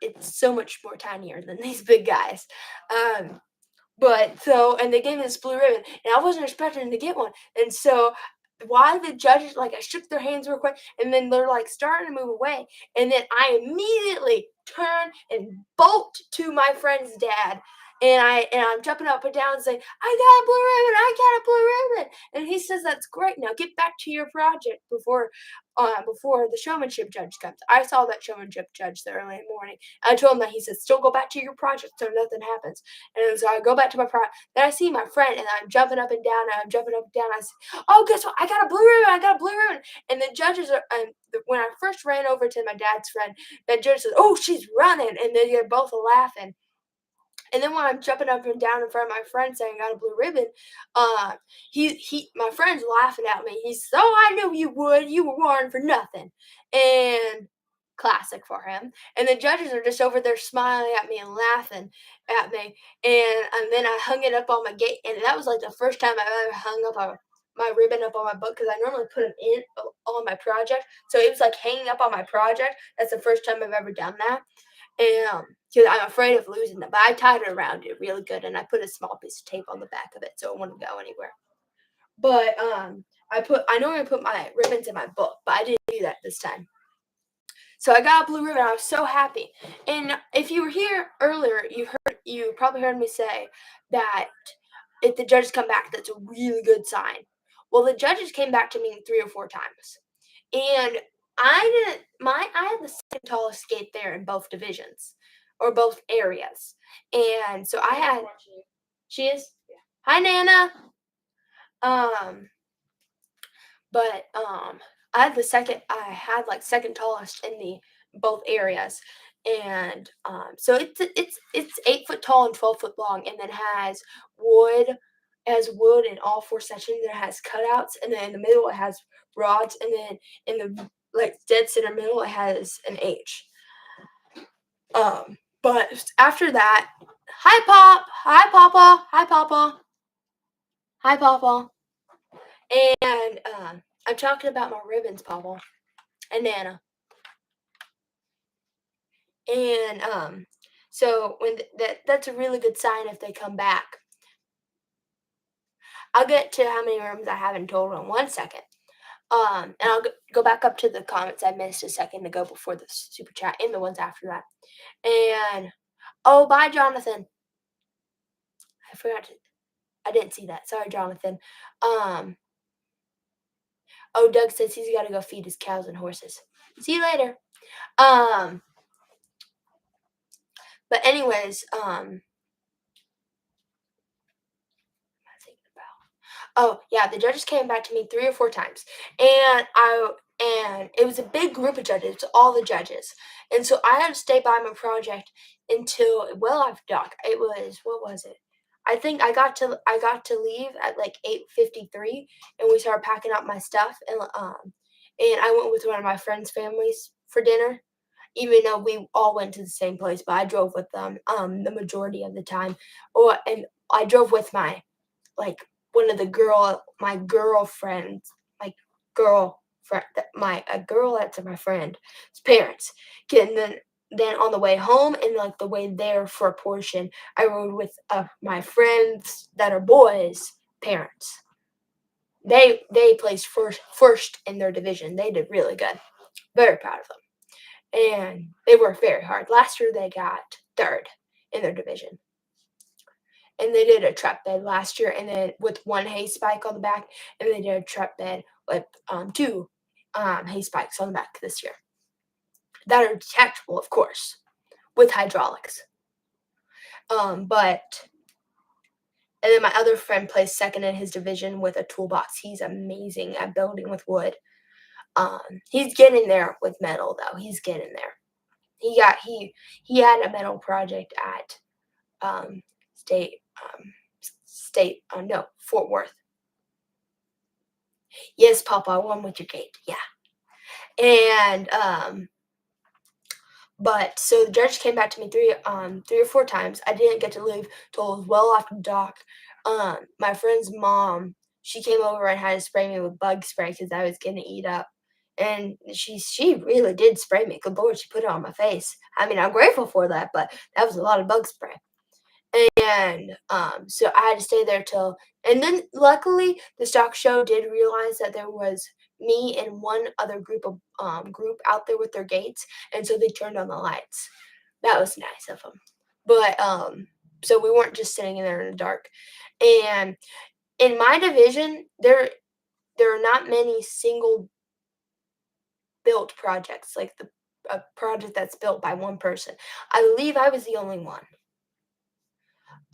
it's so much more tinier than these big guys. But so, and they gave me this blue ribbon, and I wasn't expecting to get one. And so, why the judges, like, I shook their hands real quick, and then they're like starting to move away. And then I immediately turn and bolt to my friend's dad. And I'm jumping up and down and saying, "I got a blue ribbon! I got a blue ribbon!" And he says, "That's great. Now get back to your project before the showmanship judge comes." I saw that showmanship judge the early morning. I told him that. He said, "Still go back to your project so nothing happens." And so I go back to my project. Then I see my friend, and I'm jumping up and down, and I'm jumping up and down. I say, "Oh, guess what? I got a blue ribbon! I got a blue ribbon!" And the judges are, when I first ran over to my dad's friend, that judge says, "Oh, she's running," and they're both laughing. And then when I'm jumping up and down in front of my friend saying I got a blue ribbon, my friend's laughing at me. He says, "Oh, I knew you would. You were warned for nothing." And classic for him. And the judges are just over there smiling at me and laughing at me. And then I hung it up on my gate, and that was like the first time I've ever hung up my ribbon up on my book because I normally put them in on my project. So it was like hanging up on my project. That's the first time I've ever done that. And because I'm afraid of losing them, but I tied it around it really good, and I put a small piece of tape on the back of it so it wouldn't go anywhere. But I normally put my ribbons in my book, but I didn't do that this time. So I got a blue ribbon. I was so happy. And if you were here earlier, you probably heard me say that if the judges come back, that's a really good sign. Well, the judges came back to me 3 or 4 times, and I had the second tallest skate there in both divisions or both areas, and so I had. She is. Hi, Nana. Um, but I had like second tallest in the both areas, and so it's 8 foot tall and 12 foot long, and then wood wood in all 4 sections. It has cutouts, and then in the middle it has rods, and then in the like dead center middle it has an H. But after that, hi Papa, hi Papa, hi Papa, and I'm talking about my ribbons, Papa. And Nana. And so when that's a really good sign if they come back. I'll get to how many rooms I have in total in 1 second. And I'll go back up to the comments I missed a second ago before the super chat and the ones after that. And oh, bye, Jonathan. I didn't see that. Sorry, Jonathan. Oh, Doug says he's got to go feed his cows and horses. See you later. But anyways, oh, yeah, the judges came back to me 3 or 4 times, and it was a big group of judges, all the judges, and so I had to stay by my project until well after dark. It was what was it? I think I got to leave at like 8:53, and we started packing up my stuff, and I went with one of my friends' families for dinner. Even though we all went to the same place, but I drove with them the majority of the time. And I drove with like one of my girlfriends, my girlfriend, my a girl that's my friend's parents. And then on the way home and like the way there for a portion, I rode with my friends that are boys' parents. They placed first in their division. They did really good. Very proud of them. And they worked very hard. Last year they got third in their division. And they did a trap bed last year, and then with one hay spike on the back, and they did a trap bed with 2 hay spikes on the back this year that are detachable, of course, with hydraulics. But and then my other friend placed second in his division with a toolbox. He's amazing at building with wood. He's getting there with metal though. He's getting there. He had a metal project at Fort Worth. Yes, Papa, one with your gate. Yeah. And but so the judge came back to me 3 or 4 times. I didn't get to leave till it was well after dark. My friend's mom, she came over and had to spray me with bug spray because I was getting eat up. And she really did spray me. Good Lord, she put it on my face. I mean, I'm grateful for that, but that was a lot of bug spray. And so I had to stay there and then luckily the stock show did realize that there was me and one other group out there with their gates, and so they turned on the lights. That was nice of them. But so we weren't just sitting in there in the dark. And in my division, there are not many single built projects like a project that's built by one person. I believe I was the only one.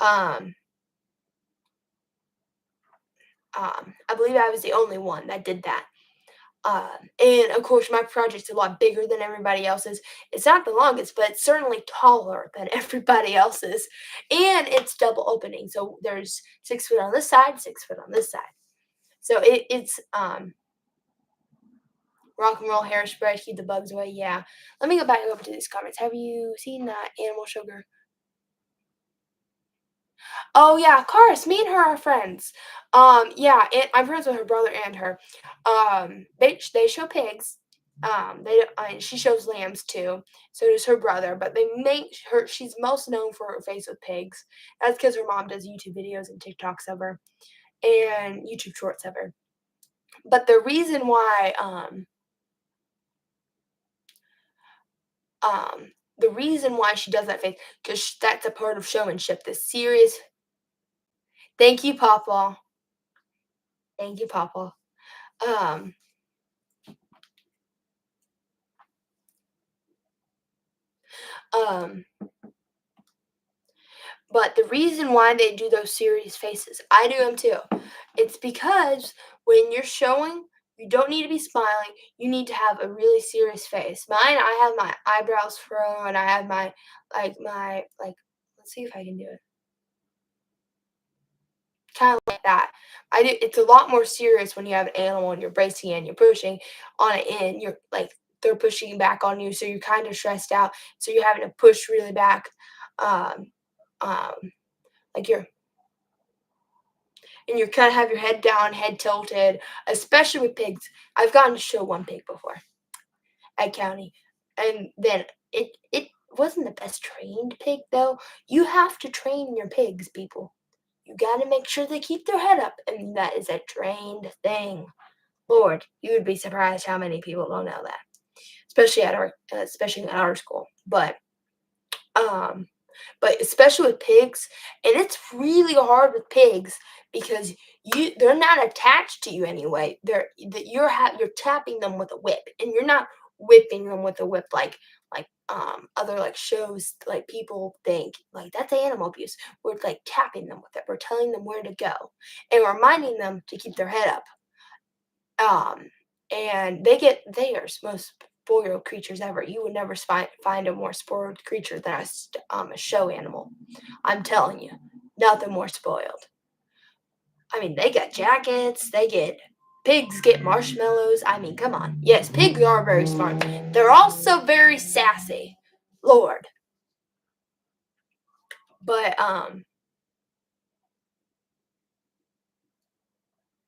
I believe I was the only one that did that. And of course, my project's a lot bigger than everybody else's. It's not the longest, but it's certainly taller than everybody else's. And it's double opening. So there's 6 foot on this side, 6 foot on this side. So it's rock and roll hairspray, keep the bugs away. Yeah. Let me go back over to these comments. Have you seen that animal sugar? Oh yeah, Karis, me and her are friends. Yeah, I'm friends with her brother and her. They show pigs. She shows lambs too. So does her brother, but they make her. She's most known for her face with pigs. That's because her mom does YouTube videos and TikToks of her, and YouTube shorts of her. But the reason why The reason why she does that face, because that's a part of showmanship. The serious. Thank you, Papa. Thank you, Papa. Um, um, but the reason why they do those serious faces, I do them too. It's because when you're showing, you don't need to be smiling. You need to have a really serious face. Mine, I have my eyebrows furrowed. I have my. Let's see if I can do it. Kind of like that. I do. It's a lot more serious when you have an animal and you're bracing and you're pushing on it in. You're like they're pushing back on you, so you're kind of stressed out. So you're having to push really back. Um, um, like you're and you kind of have your head down, head tilted, especially with pigs. I've gotten to show one pig before at county, and then it wasn't the best trained pig though. You have to train your pigs, people. You got to make sure they keep their head up, and that is a trained thing. Lord, you would be surprised how many people don't know that, especially at our school. Um, but especially with pigs, and it's really hard with pigs because they're not attached to you anyway. You're tapping them with a whip, and you're not whipping them with a whip like other like shows like people think like that's animal abuse. We're like tapping them with it. We're telling them where to go and reminding them to keep their head up. Um, and they are most spoiled creatures ever. You would never find a more spoiled creature than a show animal. I'm telling you, nothing more spoiled. I mean, they get jackets. Pigs get marshmallows. I mean, come on. Yes, pigs are very smart. They're also very sassy. Lord, but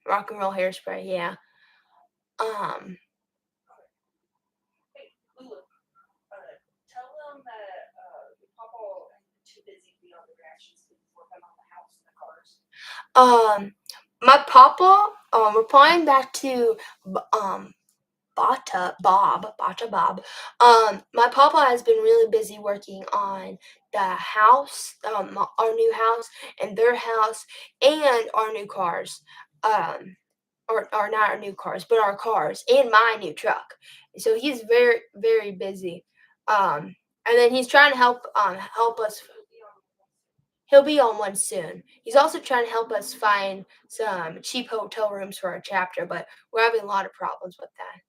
rock and roll hairspray. Yeah. Um, Hey, Lulu, tell them that your papa is too busy to be on the grass. She's been working on the house and the cars. my papa. Replying back to Bata Bob. My papa has been really busy working on the house, our new house, and their house, and our new cars. Or not our new cars, but our cars and my new truck. So he's very, very busy. And then he's trying to help us. He'll be on one soon. He's also trying to help us find some cheap hotel rooms for our chapter, but we're having a lot of problems with that.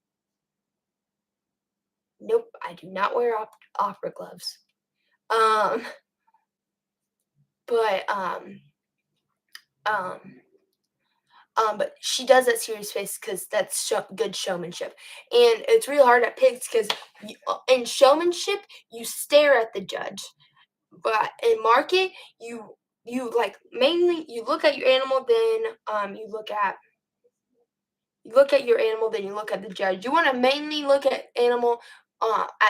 Nope, I do not wear opera gloves. Um, but um, but she does that serious face because that's good showmanship, and it's really hard at pigs because in showmanship you stare at the judge, but in market you like mainly you look at your animal, then you look at your animal, then you look at the judge. You want to mainly look at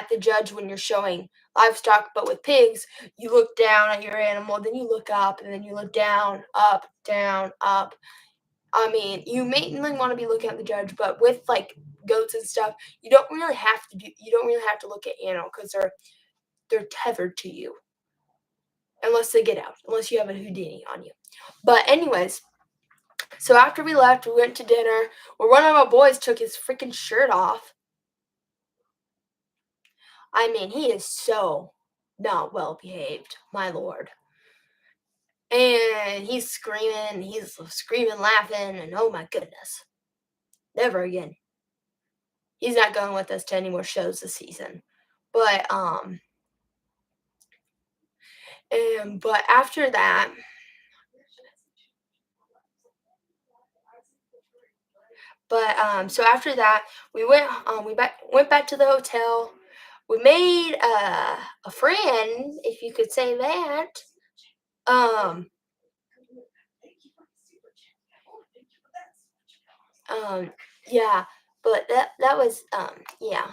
the judge when you're showing livestock, but with pigs, you look down at your animal, then you look up, and then you look down, up, down, up. I mean, you mainly want to be looking at the judge, but with like goats and stuff, you don't really have to look at animal because they're tethered to you unless they get out, unless you have a Houdini on you. But anyways, so after we left, we went to dinner where one of our boys took his freaking shirt off. I mean, he is so not well behaved, my lord. And he's screaming, laughing, and oh my goodness. Never again. He's not going with us to any more shows this season. But but after that, so after that, went back to the hotel. We made a friend, if you could say that. Um, yeah, but that was yeah.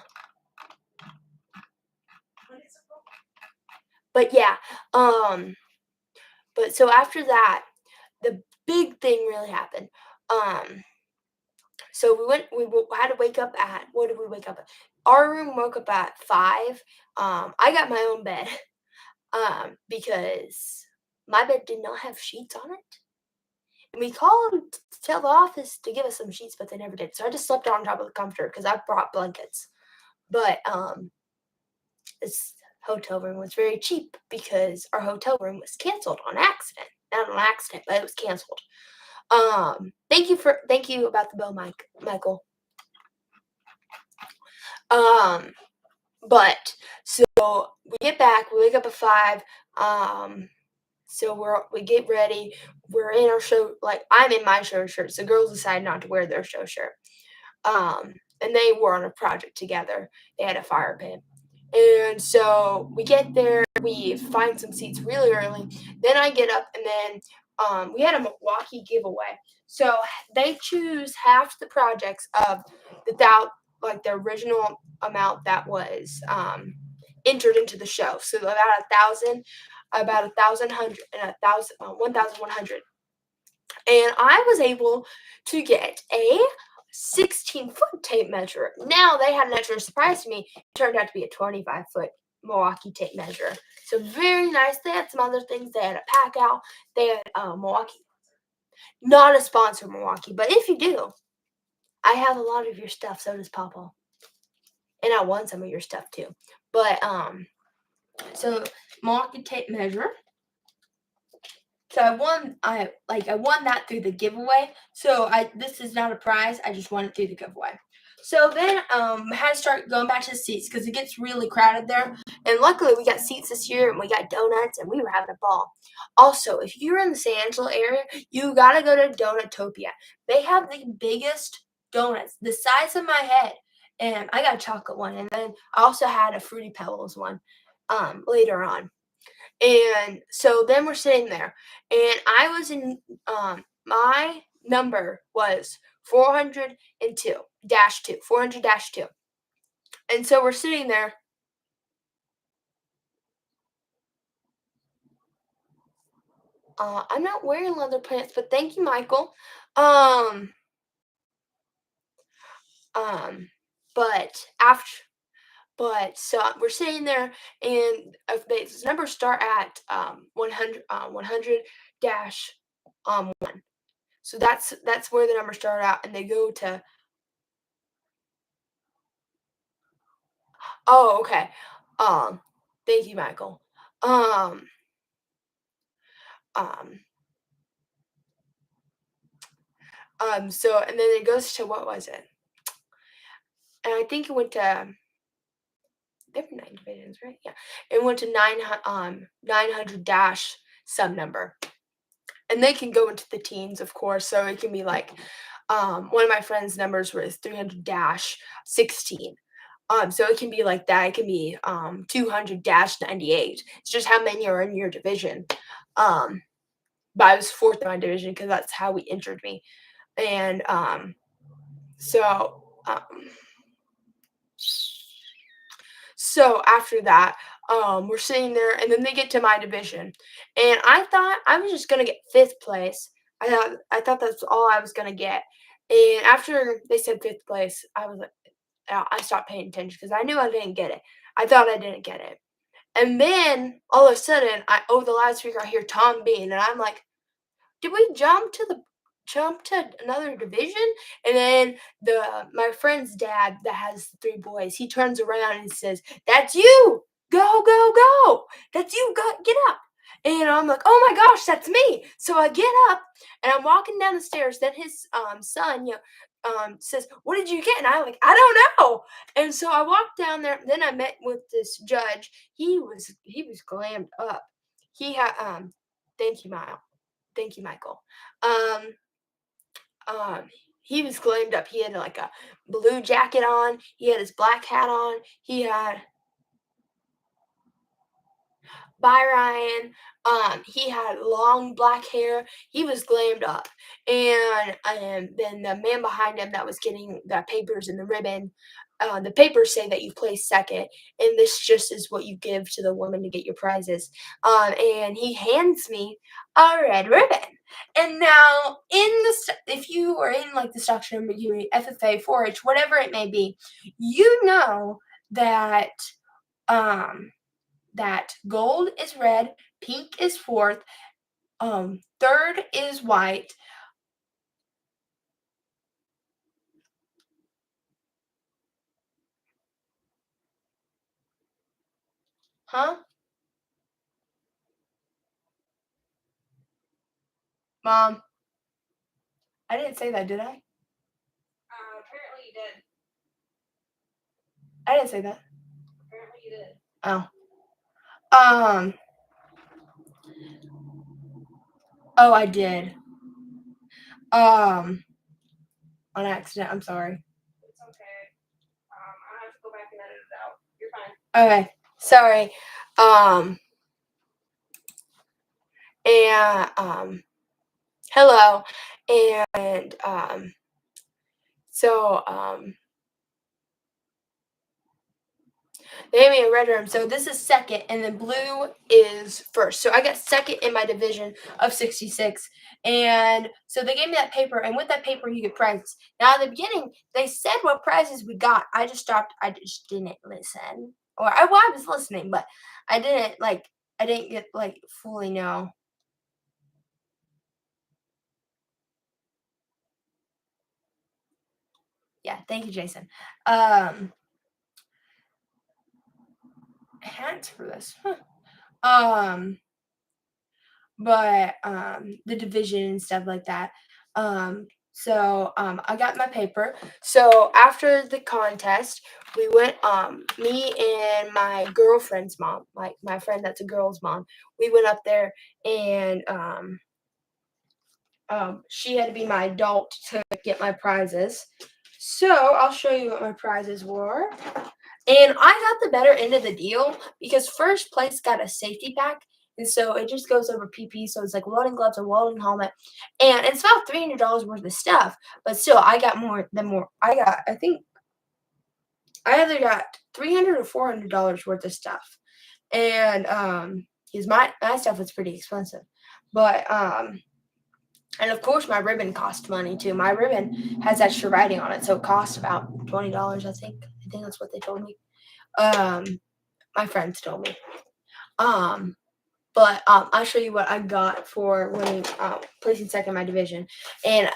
But yeah, um, but so after that, the big thing really happened. Um, So had to wake up at what did we wake up at? Our room woke up at 5. I got my own bed, because my bed did not have sheets on it. And we called to tell the office to give us some sheets, but they never did. So I just slept on top of the comforter because I brought blankets. But this hotel room was very cheap because our hotel room was canceled on accident. Not on accident, but it was canceled. Thank you about the bill, Michael. Um, but so we get back, we wake up at 5. So we get ready. We're in our show, like I'm in my show shirts. The girls decide not to wear their show shirt. And they were on a project together. They had a fire pit. And so we get there, we find some seats really early. Then I get up and then we had a Milwaukee giveaway. So they choose half the projects of the original amount that was entered into the show. So about 1,100. And I was able to get a 16-foot tape measure. Now they had an extra surprise to me. It turned out to be a 25-foot Milwaukee tape measure. So very nice. They had some other things. They had a pack out. They had Milwaukee. Not a sponsor, Milwaukee, but if you do, I have a lot of your stuff. So does Papa, and I won some of your stuff too. But so Milwaukee tape measure. So I won that through the giveaway. So this is not a prize. I just won it through the giveaway. So then I had to start going back to the seats because it gets really crowded there. And luckily we got seats this year and we got donuts and we were having a ball. Also, if you're in the San Angelo area, you gotta go to Donutopia. They have the biggest donuts, the size of my head. And I got a chocolate one. And then I also had a Fruity Pebbles one later on. And so then we're sitting there, and I was in my number was 402 dash 2, 400 dash 2. And so we're sitting there. I'm not wearing leather pants, but thank you, Michael. Um, but after, but so we're sitting there, and the numbers start at 100 dash 1. So that's where the numbers start out, and they go to. Oh, okay. Um, Thank you, Michael. Um, um, so and then it goes to what was it? And I think it went to there were 9 divisions, right? Yeah. It went to 900 dash some number. And they can go into the teens, of course. So it can be like one of my friends' numbers was 300 dash 16. So it can be like that. It can be 200 dash 98. It's just how many are in your division. But I was fourth in my division because that's how we entered me. And so um, so after that, we're sitting there, and then they get to my division, and I thought I was just gonna get fifth place. I thought that's all I was gonna get. And after they said fifth place, I was like, I stopped paying attention because I knew I didn't get it. I thought I didn't get it. And then all of a sudden, over the loudspeaker, I hear Tom Bean, and I'm like, did we jump to another division? And then my friend's dad that has 3 boys, he turns around and says, "That's you! Go, go, go! That's you! Go, get up!" And I'm like, "Oh my gosh, that's me!" So I get up and I'm walking down the stairs. Then his son, says, "What did you get?" And I'm like, "I don't know." And so I walked down there. Then I met with this judge. He was glammed up. He had thank you, Miles. Thank you, Michael. Um, he was glammed up. He had like a blue jacket on. He had his black hat on. He had by Ryan. He had long black hair. He was glammed up, and then the man behind him that was getting the papers and the ribbon. The papers say that you placed second, and this just is what you give to the woman to get your prizes. And he hands me a red ribbon. And now, if you are in like the stock number, FFA, 4-H, whatever it may be, you know that that gold is red, pink is fourth, third is white. Huh? Mom, I didn't say that, did I? Apparently you did. I didn't say that. Apparently you did. Oh. Oh, I did. On accident. I'm sorry. It's okay. I have to go back and edit it out. You're fine. Okay. Sorry. And hello. And so they gave me a red room. So this is second, and then blue is first. So I got second in my division of 66. And so they gave me that paper, and with that paper you get prizes. Now at the beginning they said what prizes we got. I just didn't listen. Or I was listening, but I didn't get like fully know. Yeah, thank you, Jason. Hands for this. But the division and stuff like that. So I got my paper. So after the contest, we went. Me and my girlfriend's mom, like my friend that's a girl's mom, we went up there, and she had to be my adult to get my prizes. So I'll show you what my prizes were. And I got the better end of the deal because first place got a safety pack. And so it just goes over PP. So it's like welding gloves, a welding helmet. And it's about $300 worth of stuff. But still, I got more than more. I think, I either got $300 or $400 worth of stuff. And because my stuff was pretty expensive. But and of course, my ribbon cost money too. My ribbon has extra writing on it, so it cost about $20. I think that's what they told me. My friends told me. But I'll show you what I got for winning, placing second in my division. And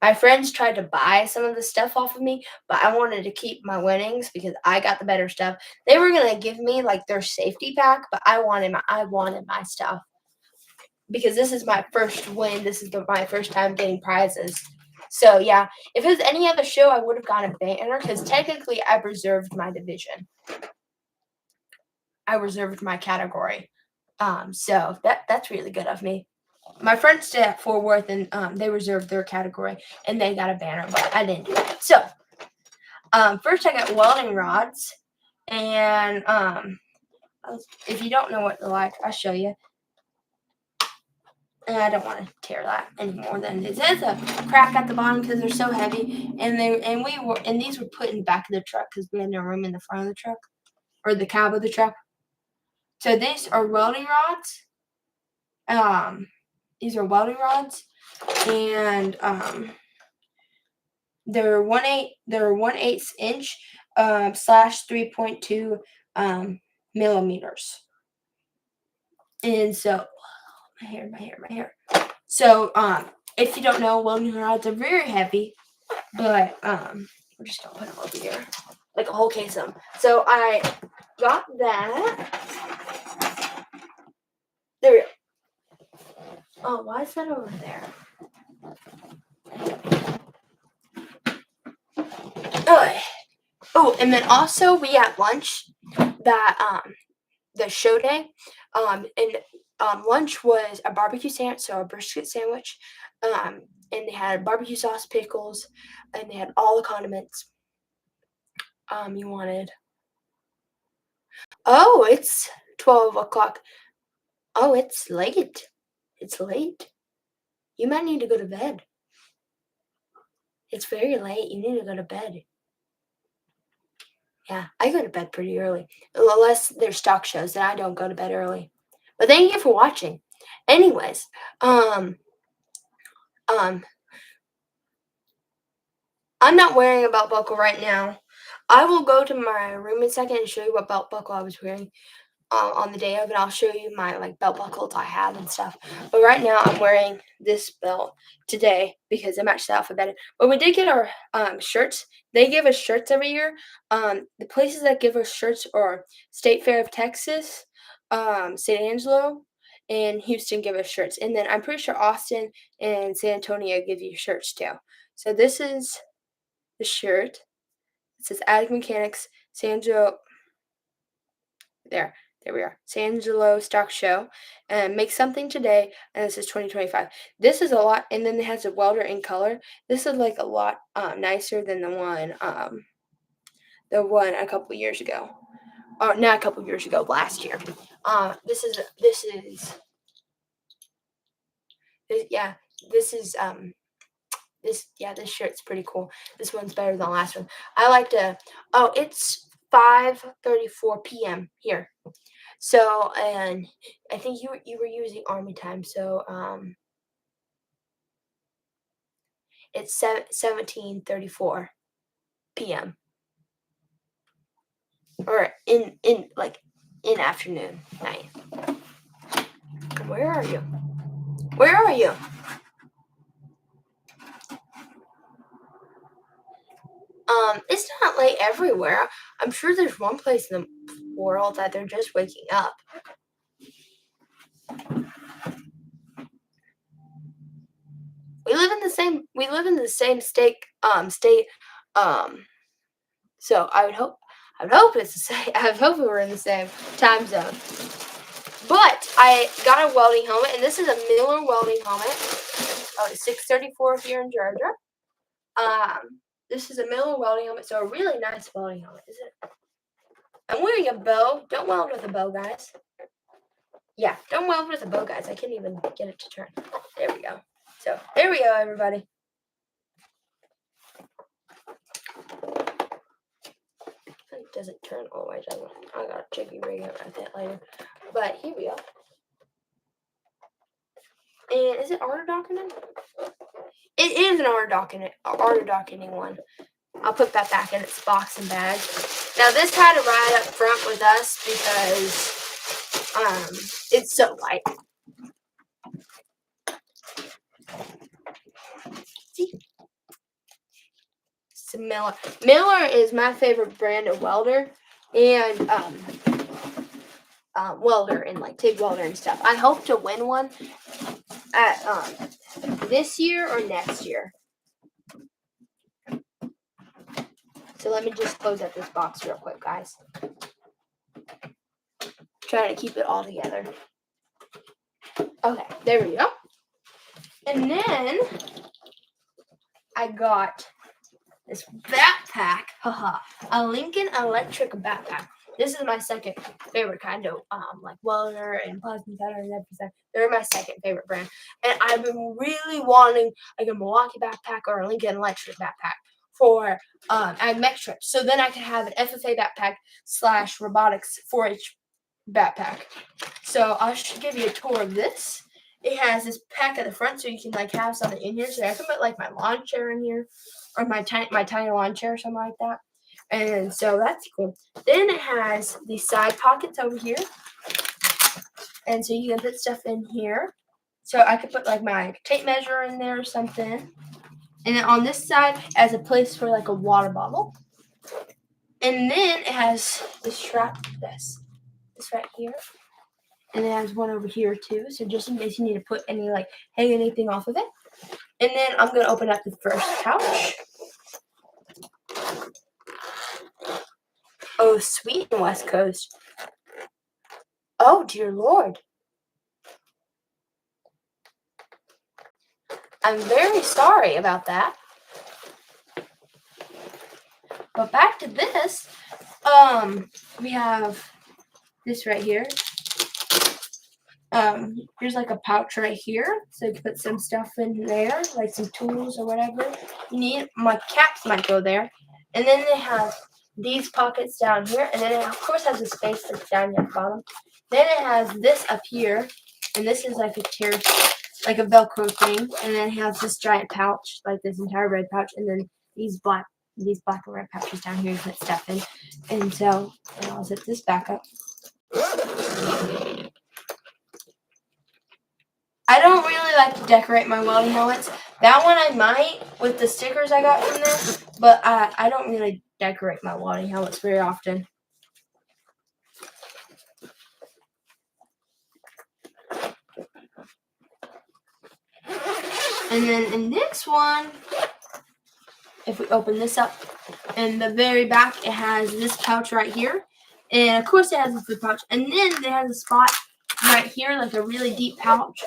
my friends tried to buy some of the stuff off of me, but I wanted to keep my winnings because I got the better stuff. They were gonna give me like their safety pack, but I wanted my stuff because this is my first win. This is my first time getting prizes. So yeah, if it was any other show, I would have gotten a banner because technically I reserved my division. I reserved my category. So that's really good of me. My friends stay at Fort Worth, and they reserved their category, and they got a banner, but I didn't do that. So first I got welding rods, and if you don't know what they're like, I'll show you. And I don't want to tear that any more than it is. There's a crack at the bottom because they're so heavy, and these were put in the back of the truck because we had no room in the front of the truck or the cab of the truck. So these are welding rods. These are welding rods, and they're 1/8 inch slash 3.2 millimeters. And so my hair. So if you don't know, welding rods are very heavy, but we're just gonna put them over here, like a whole case of them. So I got that. There we go. Oh, why is that over there? Oh, and then also we had lunch that the show day. And lunch was a barbecue sandwich, so a brisket sandwich. And they had barbecue sauce, pickles, and they had all the condiments you wanted. Oh, it's 12 o'clock. Oh, it's late. It's late. You might need to go to bed. It's very late. You need to go to bed. Yeah, I go to bed pretty early. Unless there's stock shows, then I don't go to bed early. But thank you for watching. Anyways, I'm not wearing a belt buckle right now. I will go to my room in a second and show you what belt buckle I was wearing on the day of, and I'll show you my like belt buckles I have and stuff. But right now I'm wearing this belt today because it matched the alphabet. But we did get our shirts. They give us shirts every year. The places that give us shirts are State Fair of Texas, St. Angelo, and Houston give us shirts. And then I'm pretty sure Austin and San Antonio give you shirts too. So this is the shirt. It says Attic Mechanics, San Angelo. There we are. San Angelo Stock Show. And make something today. And this is 2025. This is a lot. And then it has a welder in color. This is like a lot nicer than the one a couple years ago. Or not a couple years ago, last year. This is this shirt's pretty cool. This one's better than the last one. I like to. Oh, it's 5:34 p.m. here. So, and I think you were using Army time. So, it's 17:34 p.m. or in afternoon night. Where are you? Where are you? It's not late everywhere. I'm sure there's one place in the world that they're just waking up. We live in the same state. So I would hope it's the same. I would hope we were in the same time zone. But I got a welding helmet, and this is a Miller welding helmet. Oh, it's 634 here in Georgia. This is a Miller welding helmet, so a really nice welding helmet, isn't it? I'm wearing a bow. Don't weld with a bow, guys. Yeah, don't weld with a bow, guys. I can't even get it to turn. There we go. So there we go, everybody. It doesn't turn all the way down. I gotta check you right at that later. But here we go. And is it auto docketing? It is an auto docketing one. I'll put that back in its box and bag. Now this had to ride up front with us because it's so light. See? It's a Miller. Miller is my favorite brand of welder and welder and like TIG welder and stuff. I hope to win one at this year or next year. So let me just close up this box real quick, guys. Trying to keep it all together. Okay, there we go. And then I got this backpack. Haha. A Lincoln Electric backpack. This is my second favorite kind of like welder and plasma cutter and everything. They're my second favorite brand. And I've been really wanting like a Milwaukee backpack or a Lincoln Electric backpack for ag mech trips. So then I could have an FFA backpack / robotics 4-H backpack. So I'll give you a tour of this. It has this pack at the front, so you can like have something in here. So I can put like my lawn chair in here, or my tiny lawn chair, or something like that. And so that's cool. Then it has these side pockets over here, and so you can put stuff in here. So I could put like my tape measure in there or something. And then on this side, it has a place for like a water bottle. And then it has this strap, this right here. And it has one over here too. So just in case you need to put any hang anything off of it. And then I'm gonna open up the first pouch. Oh, sweet West Coast. Oh dear Lord. I'm very sorry about that. But back to this. We have this right here. Here's like a pouch right here, so you can put some stuff in there, like some tools or whatever you need. My caps might go there. And then they have these pockets down here, and then it of course has a space that's down here at the bottom. Then it has this up here, and this is like a chair like a Velcro thing, and then it has this giant pouch, like this entire red pouch, and then these black and red pouches down here to put stuff in. And so I'll zip this back up. I don't really like to decorate my welding helmets. That one I might with the stickers I got from there, but I don't really decorate my welding helmets very often. And then in this one, if we open this up, in the very back, it has this pouch right here. And of course it has a zip pouch. And then it has a spot right here, like a really deep pouch.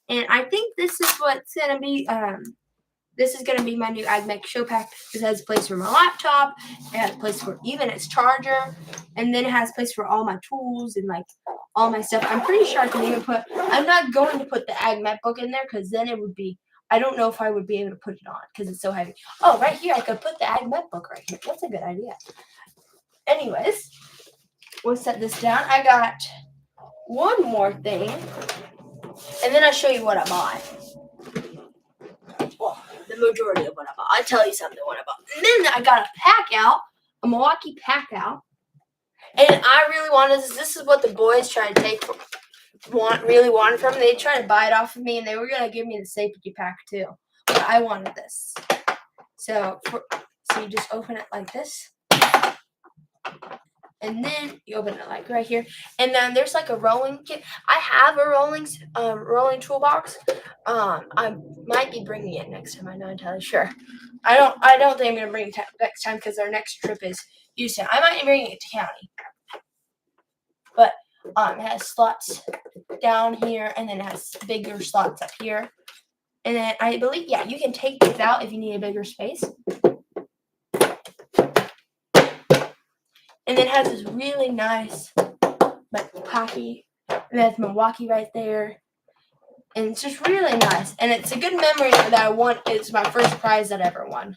And I think this is what's going to be, this is going to be my new Mech show pack. It has a place for my laptop. It has a place for even its charger. And then it has a place for all my tools and like all my stuff. I'm pretty sure I can even put, I'm not going to put the Mech book in there because then it would be, I don't know if I would be able to put it on because it's so heavy. Oh, right here, I could put the Mech book right here. That's a good idea. Anyways, we'll set this down. I got one more thing, and then I'll show you what I bought. Well, the majority of what I bought. I'll tell you something what I bought. And then I got a pack out, a Milwaukee pack out, and I really wanted this. This is what the boys tried to take from, really wanted from me. They tried to buy it off of me, and they were gonna give me the safety pack too, but I wanted this. So you just open it like this. And then you open it like right here, and then there's like a rolling kit. I have a rolling toolbox. I might be bringing it next time. I'm not entirely sure. I don't think I'm gonna bring it next time because our next trip is Houston. I might be bringing it to county, but it has slots down here, and then it has bigger slots up here, and then I believe you can take these out if you need a bigger space. And then it has this really nice, like, pocky. And it has Milwaukee right there. And it's just really nice. And it's a good memory that I won. It's my first prize that I ever won.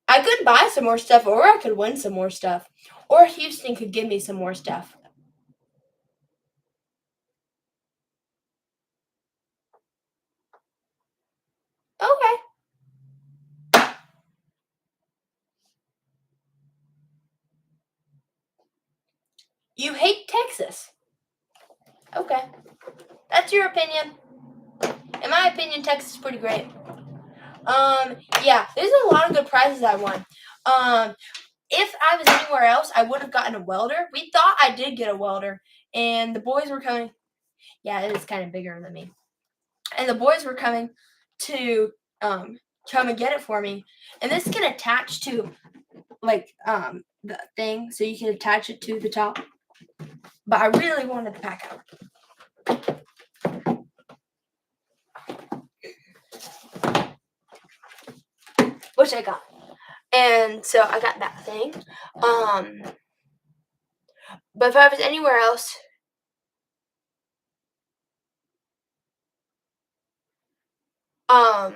I could buy some more stuff, or I could win some more stuff. Or Houston could give me some more stuff. Okay. You hate Texas. Okay. That's your opinion. In my opinion, Texas is pretty great. Yeah, there's a lot of good prizes I won. If I was anywhere else, I would have gotten a welder. We thought I did get a welder, and the boys were coming. Yeah, it is kind of bigger than me. And the boys were coming to come and get it for me. And this can attach to like the thing, so you can attach it to the top. But I really wanted the pack out. Which I got. And so I got that thing. But if I was anywhere else, I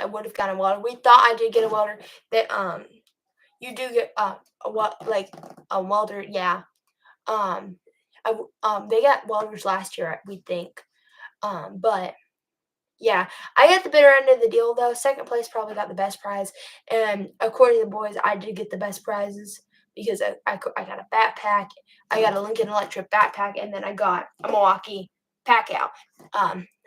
would have gotten a welder. We thought I did get a welder. That you do get a welder. Yeah. They got welders last year, we think. But yeah, I got the better end of the deal though. Second place probably got the best prize, and according to the boys, I did get the best prizes because I got a backpack, I got a Lincoln Electric backpack, and then I got a Milwaukee pack out.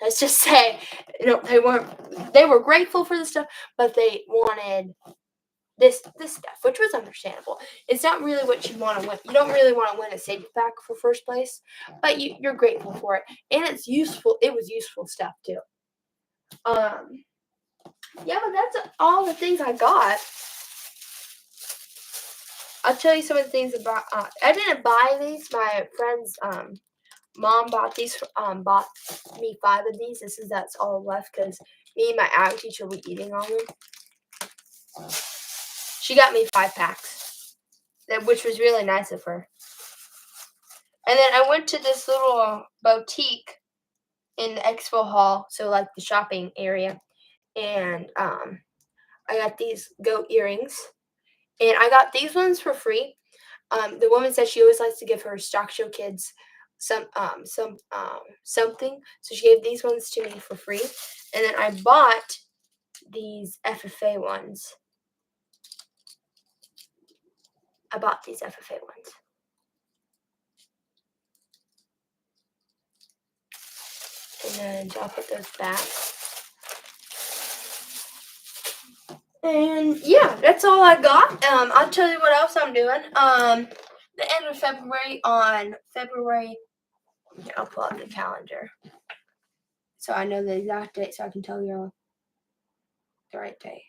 Let's just say, they were grateful for the stuff, but they wanted this stuff, which was understandable. It's not really what you want to win. You don't really want to win a safety pack for first place, but you're grateful for it, and it's useful. It was useful stuff too. Yeah, but that's all the things I got. I'll tell you some of the things about. I didn't buy these. My friend's mom bought these. Bought me 5 of these. That's all left because me and my ag teacher were eating on them. She got me 5 packs, which was really nice of her. And then I went to this little boutique in the expo hall, so like the shopping area, and I got these goat earrings, and I got these ones for free. The woman said she always likes to give her stock show kids something. So she gave these ones to me for free, and then I bought these FFA ones. I bought these FFA ones. And then so I'll put those back. And yeah, that's all I got. I'll tell you what else I'm doing. The end of February, on February, I'll pull out the calendar so I know the exact date, so I can tell you the right day.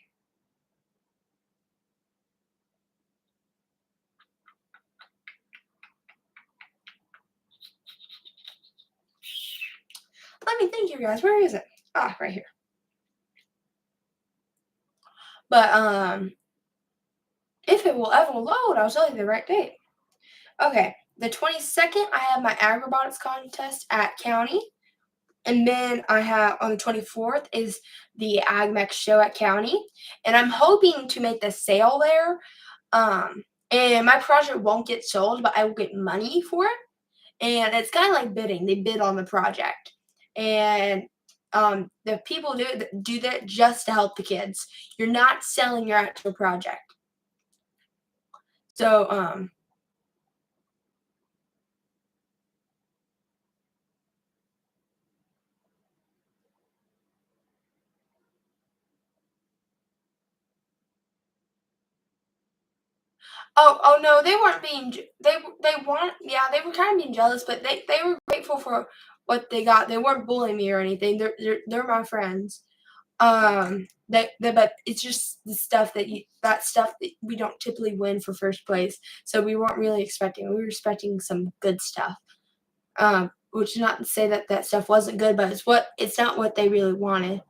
Let me think, you guys. Where is it? Ah, right here. But if it will ever load, I'll tell you the right date. Okay, the 22nd, I have my ag robotics contest at County. And then I have on the 24th is the Ag Mech show at County. And I'm hoping to make the sale there. And my project won't get sold, but I will get money for it. And it's kind of like bidding. They bid on the project. And the people do that just to help the kids. You're not selling your actual project. So oh no, they weren't being they were kind of being jealous, but they were grateful for what they got. They weren't bullying me or anything. They're my friends. But it's just the stuff that stuff that we don't typically win for first place. So we weren't really expecting. We were expecting some good stuff. Which is not to say that that stuff wasn't good, but it's not what they really wanted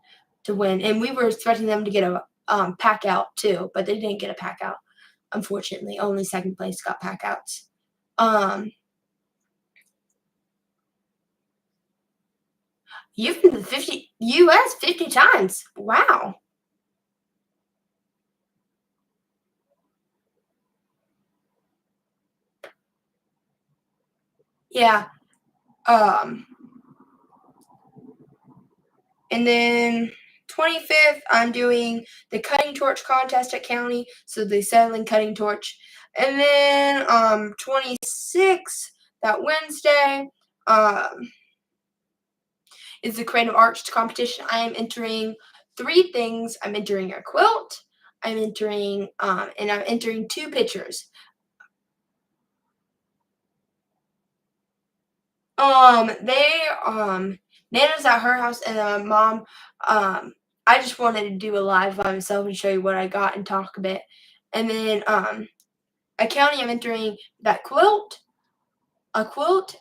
to win. And we were expecting them to get a pack out too, but they didn't get a pack out. Unfortunately, only second place got pack outs. You've been to the US 50 times. Wow. Yeah. And then 25th, I'm doing the cutting torch contest at County, so the settling cutting torch. And then 26th, that Wednesday, is the creative arts competition. I am entering 3 things. I'm entering a quilt. I'm entering and I'm entering 2 pictures. Nana's at her house, and then my mom, I just wanted to do a live by myself and show you what I got and talk a bit. And then, at County, I'm entering that a quilt,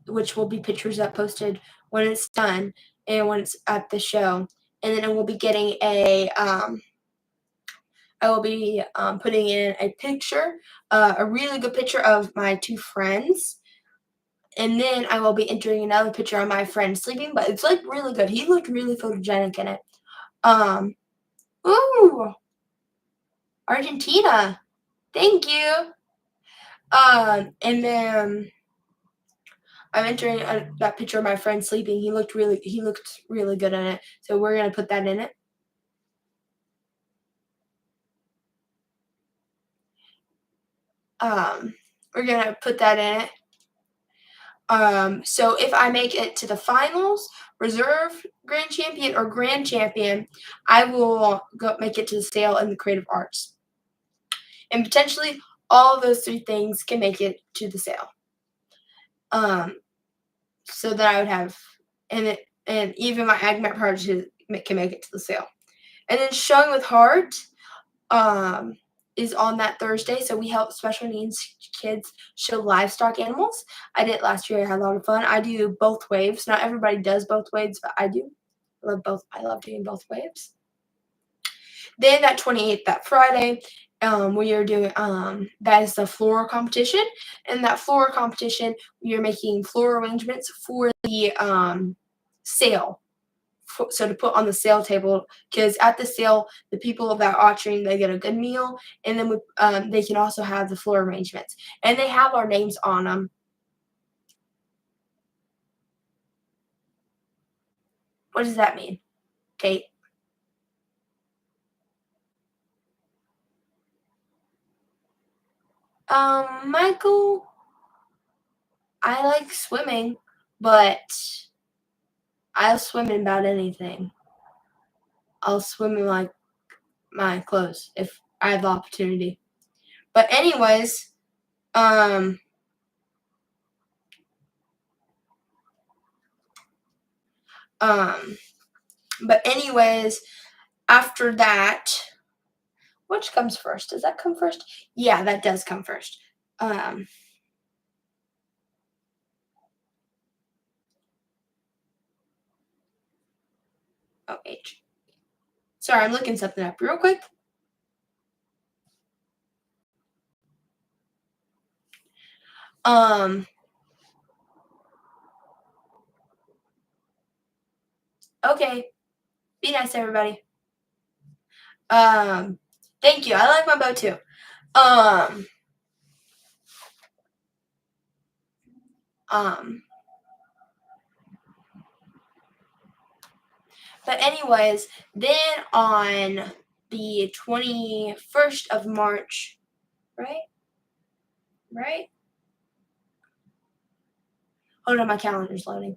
which will be pictures that posted when it's done and when it's at the show. And then I will be getting I will be putting in a picture, a really good picture of my 2 friends. And then I will be entering another picture of my friend sleeping, but it's like really good. He looked really photogenic in it. Um, ooh, Argentina. Thank you. And then I'm entering that picture of my friend sleeping. He looked really good in it. So we're gonna put that in it. We're gonna put that in it. So if I make it to the finals, reserve grand champion or grand champion, I will go make it to the sale in the creative arts. And potentially all of those 3 things can make it to the sale. So that I would have, and even my AgMat project can make it to the sale. And then Showing with Heart is on that Thursday. So we help special needs kids show livestock animals. I did it last year. I had a lot of fun. I do both waves. Not everybody does both waves, but I do. I love doing both waves. Then that 28th, that Friday, we are doing that is the floral competition. And that floral competition, we are making floral arrangements for the sale so to put on the sale table, because at the sale, the people that are auctioning, they get a good meal, and then they can also have the floor arrangements, and they have our names on them. What does that mean, Kate? Michael, I like swimming, but I'll swim in about anything. I'll swim in like my clothes if I have the opportunity. But anyways, um, um, but anyways, after that, which comes first? Does that come first? Yeah, that does come first. Um, oh, H. Sorry, I'm looking something up real quick. Um, okay. Be nice, everybody. Um, thank you. I like my bow too. Um, um, but anyways, then on the 21st of March, right? Right? Hold on, my calendar's loading.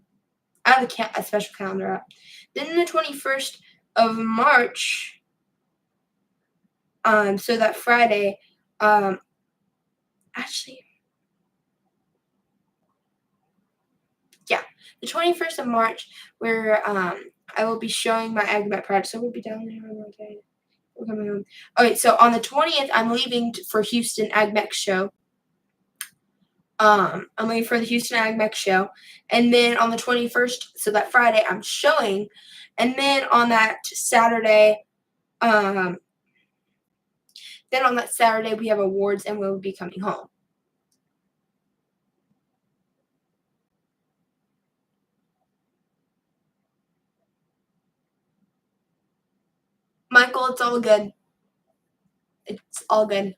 I have a special calendar up. Then the 21st of March, so that Friday, actually, yeah, the 21st of March, where I will be showing my Agbat product. So we'll be down there on that day. We're coming home. Okay, so on the 20th, I'm leaving for Houston Agmech show. I'm leaving for the Houston Agmech show, and then on the 21st, so that Friday, I'm showing, and then on that Saturday, then on that Saturday we have awards, and we'll be coming home. Michael, it's all good. It's all good.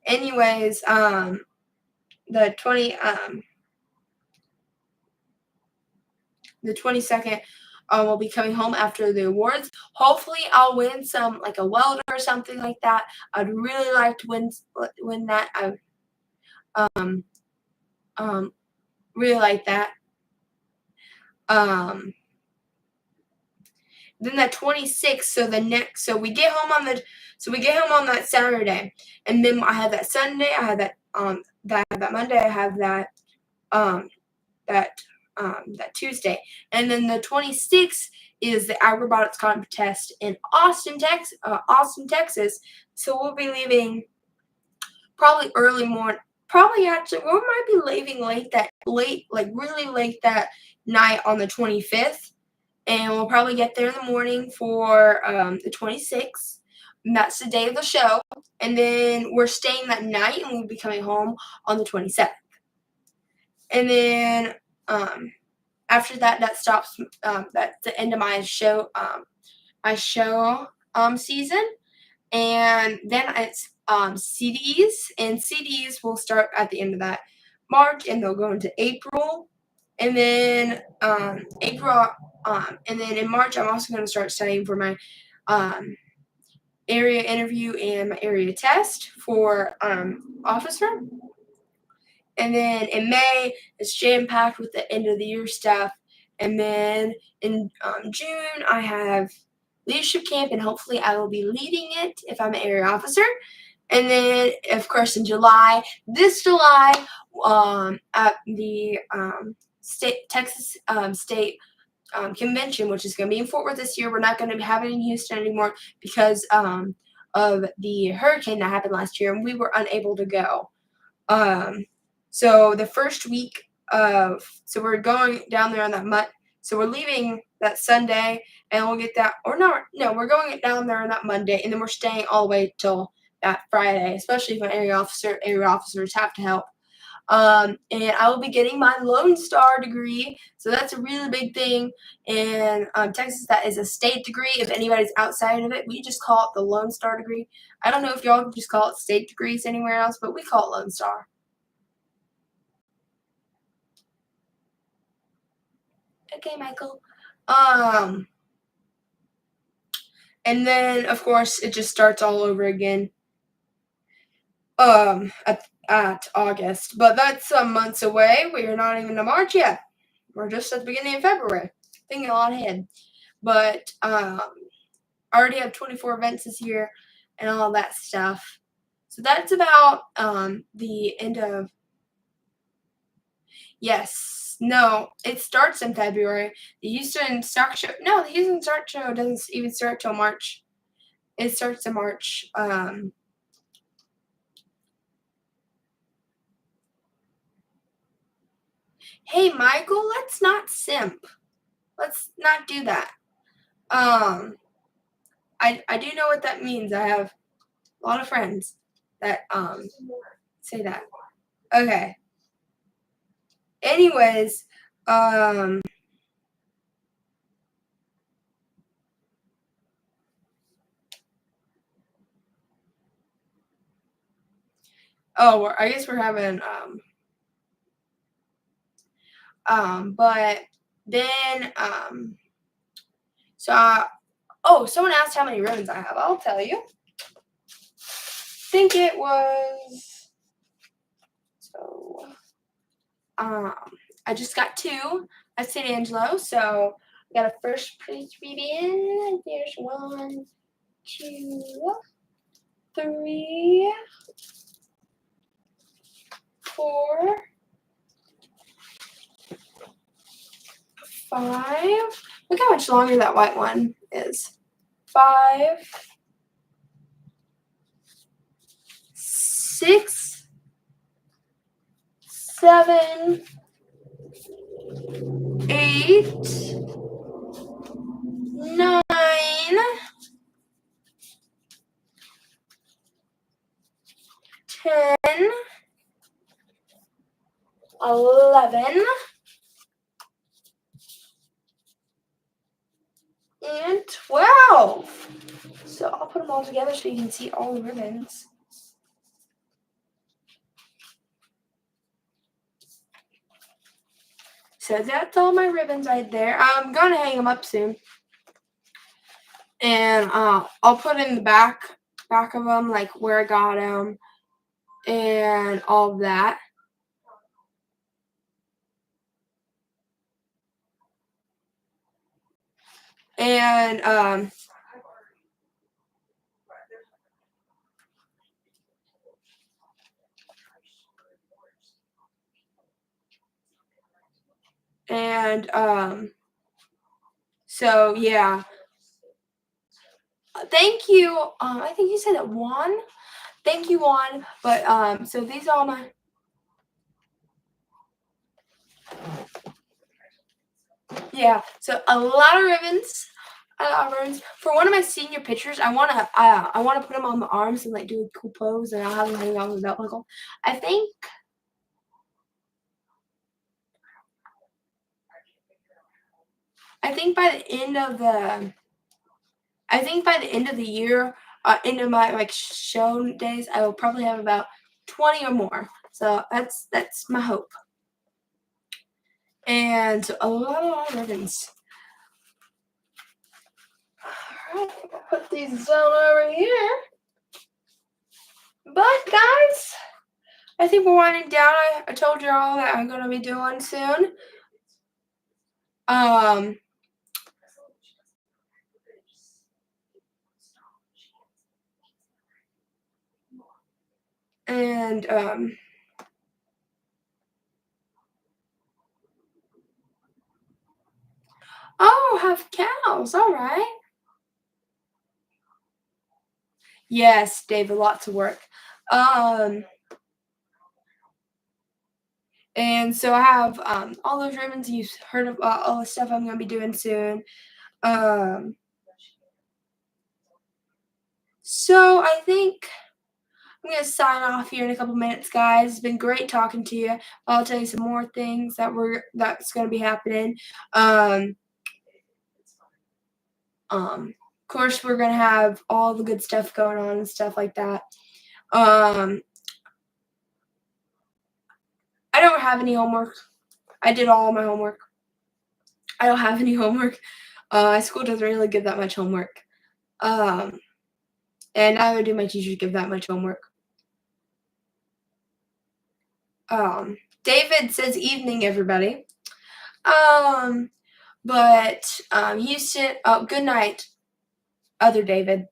Anyways, the 22nd, we'll be coming home after the awards. Hopefully, I'll win some, like a welder or something like that. I'd really like to win that. Really like that. Then that 26th, so we get home on that Saturday, and then I have that Sunday, I have that Monday, I have that Tuesday, and then the 26th is the Agrobotics contest in Austin, Texas. So we'll be leaving probably early morning. Probably actually, we might be leaving really late that night on the 25th. And we'll probably get there in the morning for the 26th. And that's the day of the show. And then we're staying that night, and we'll be coming home on the 27th. And then after that, that stops. That's the end of my show. Season. And then it's CDs, and CDs will start at the end of that March, and they'll go into April. And then and then in March, I'm also going to start studying for my area interview and my area test for officer. And then in May, it's jam-packed with the end of the year stuff. And then in June, I have leadership camp, and hopefully I will be leading it if I'm an area officer. And then, of course, in this July, at the Texas State Convention, which is going to be in Fort Worth this year. We're not going to have it in Houston anymore because of the hurricane that happened last year, and we were unable to go. So the first week so we're going down there on that so we're leaving that Sunday, and we'll get that, or no, we're going down there on that Monday, and then we're staying all the way till that Friday, especially if an area officers have to help. And I will be getting my Lone Star degree. So that's a really big thing in Texas. That is a state degree. If anybody's outside of it, we just call it the Lone Star degree. I don't know if y'all just call it state degrees anywhere else, but we call it Lone Star. Okay, Michael. And then of course it just starts all over again. At August, but that's some months away. We are not even to March yet. We're just at the beginning of February. Thinking a lot ahead, but I already have 24 events this year and all that stuff. So that's about the end of. Yes, no, it starts in February. The Houston Stock Show. No, the Houston Stock Show doesn't even start till March. It starts in March. Hey, Michael, let's not simp. Let's not do that. I do know what that means. I have a lot of friends that say that. Okay. Anyways, oh, I guess we're having but then oh, someone asked how many ribbons I have. I'll tell you. I think it was so I just got 2 at St. Angelo, so I got a first place ribbon. There's 1, 2, 3, 4, 5. Look how much longer that white one is. 5, 6, 7, 8, 9, 10, 11, and 12. So I'll put them all together so you can see all the ribbons. So that's all my ribbons right there. I'm gonna hang them up soon, and I'll put in the back of them, like where I got them, and all of that. And so yeah. Thank you. I think you said that Juan. Thank you, Juan. But so these are all my. Yeah. So a lot of ribbons. For one of my senior pictures, I wanna put them on my arms and like do a cool pose, and I'll have them hanging on the belt buckle. I think by the end of the year, end of my like show days, I will probably have about 20 or more. So that's my hope. And so a lot of ribbons. Alright, I'll put these down over here. But guys, I think we're winding down. I told you all that I'm gonna be doing soon. And oh, have cows. All right. Yes, David, lots of work. And so I have all those ribbons. You've heard of all the stuff I'm gonna be doing soon. So I think I'm gonna sign off here in a couple minutes, guys. It's been great talking to you. I'll tell you some more things that's gonna be happening. Of course, we're gonna have all the good stuff going on and stuff like that. I don't have any homework. I did all my homework. I don't have any homework. School doesn't really give that much homework. And neither do my teachers give that much homework. David says evening, everybody. Houston, good night, other David.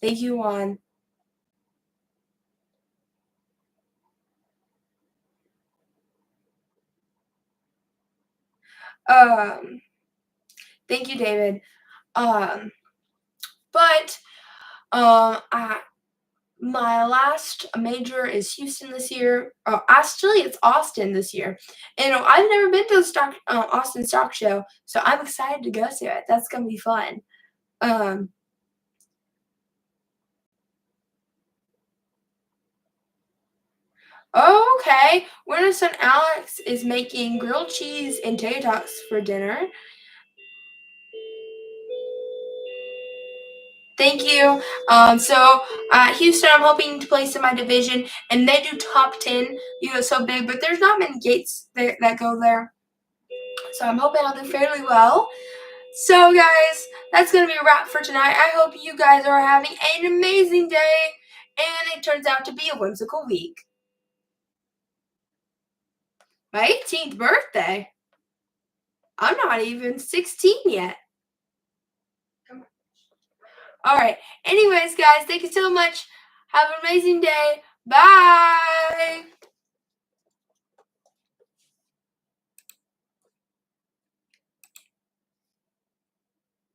Thank you, Juan. Thank you, David. My last major is Houston this year. Actually, it's Austin this year. And I've never been to the Austin Stock Show, so I'm excited to go to it. That's gonna be fun. Okay, Winter's son Alex is making grilled cheese and tater tots for dinner. Thank you. Houston, I'm hoping to place in my division, and they do top 10. So big, but there's not many gates that go there. So I'm hoping I'll do fairly well. So, guys, that's going to be a wrap for tonight. I hope you guys are having an amazing day, and it turns out to be a whimsical week. My 18th birthday? I'm not even 16 yet. All right. Anyways, guys, thank you so much. Have an amazing day. Bye.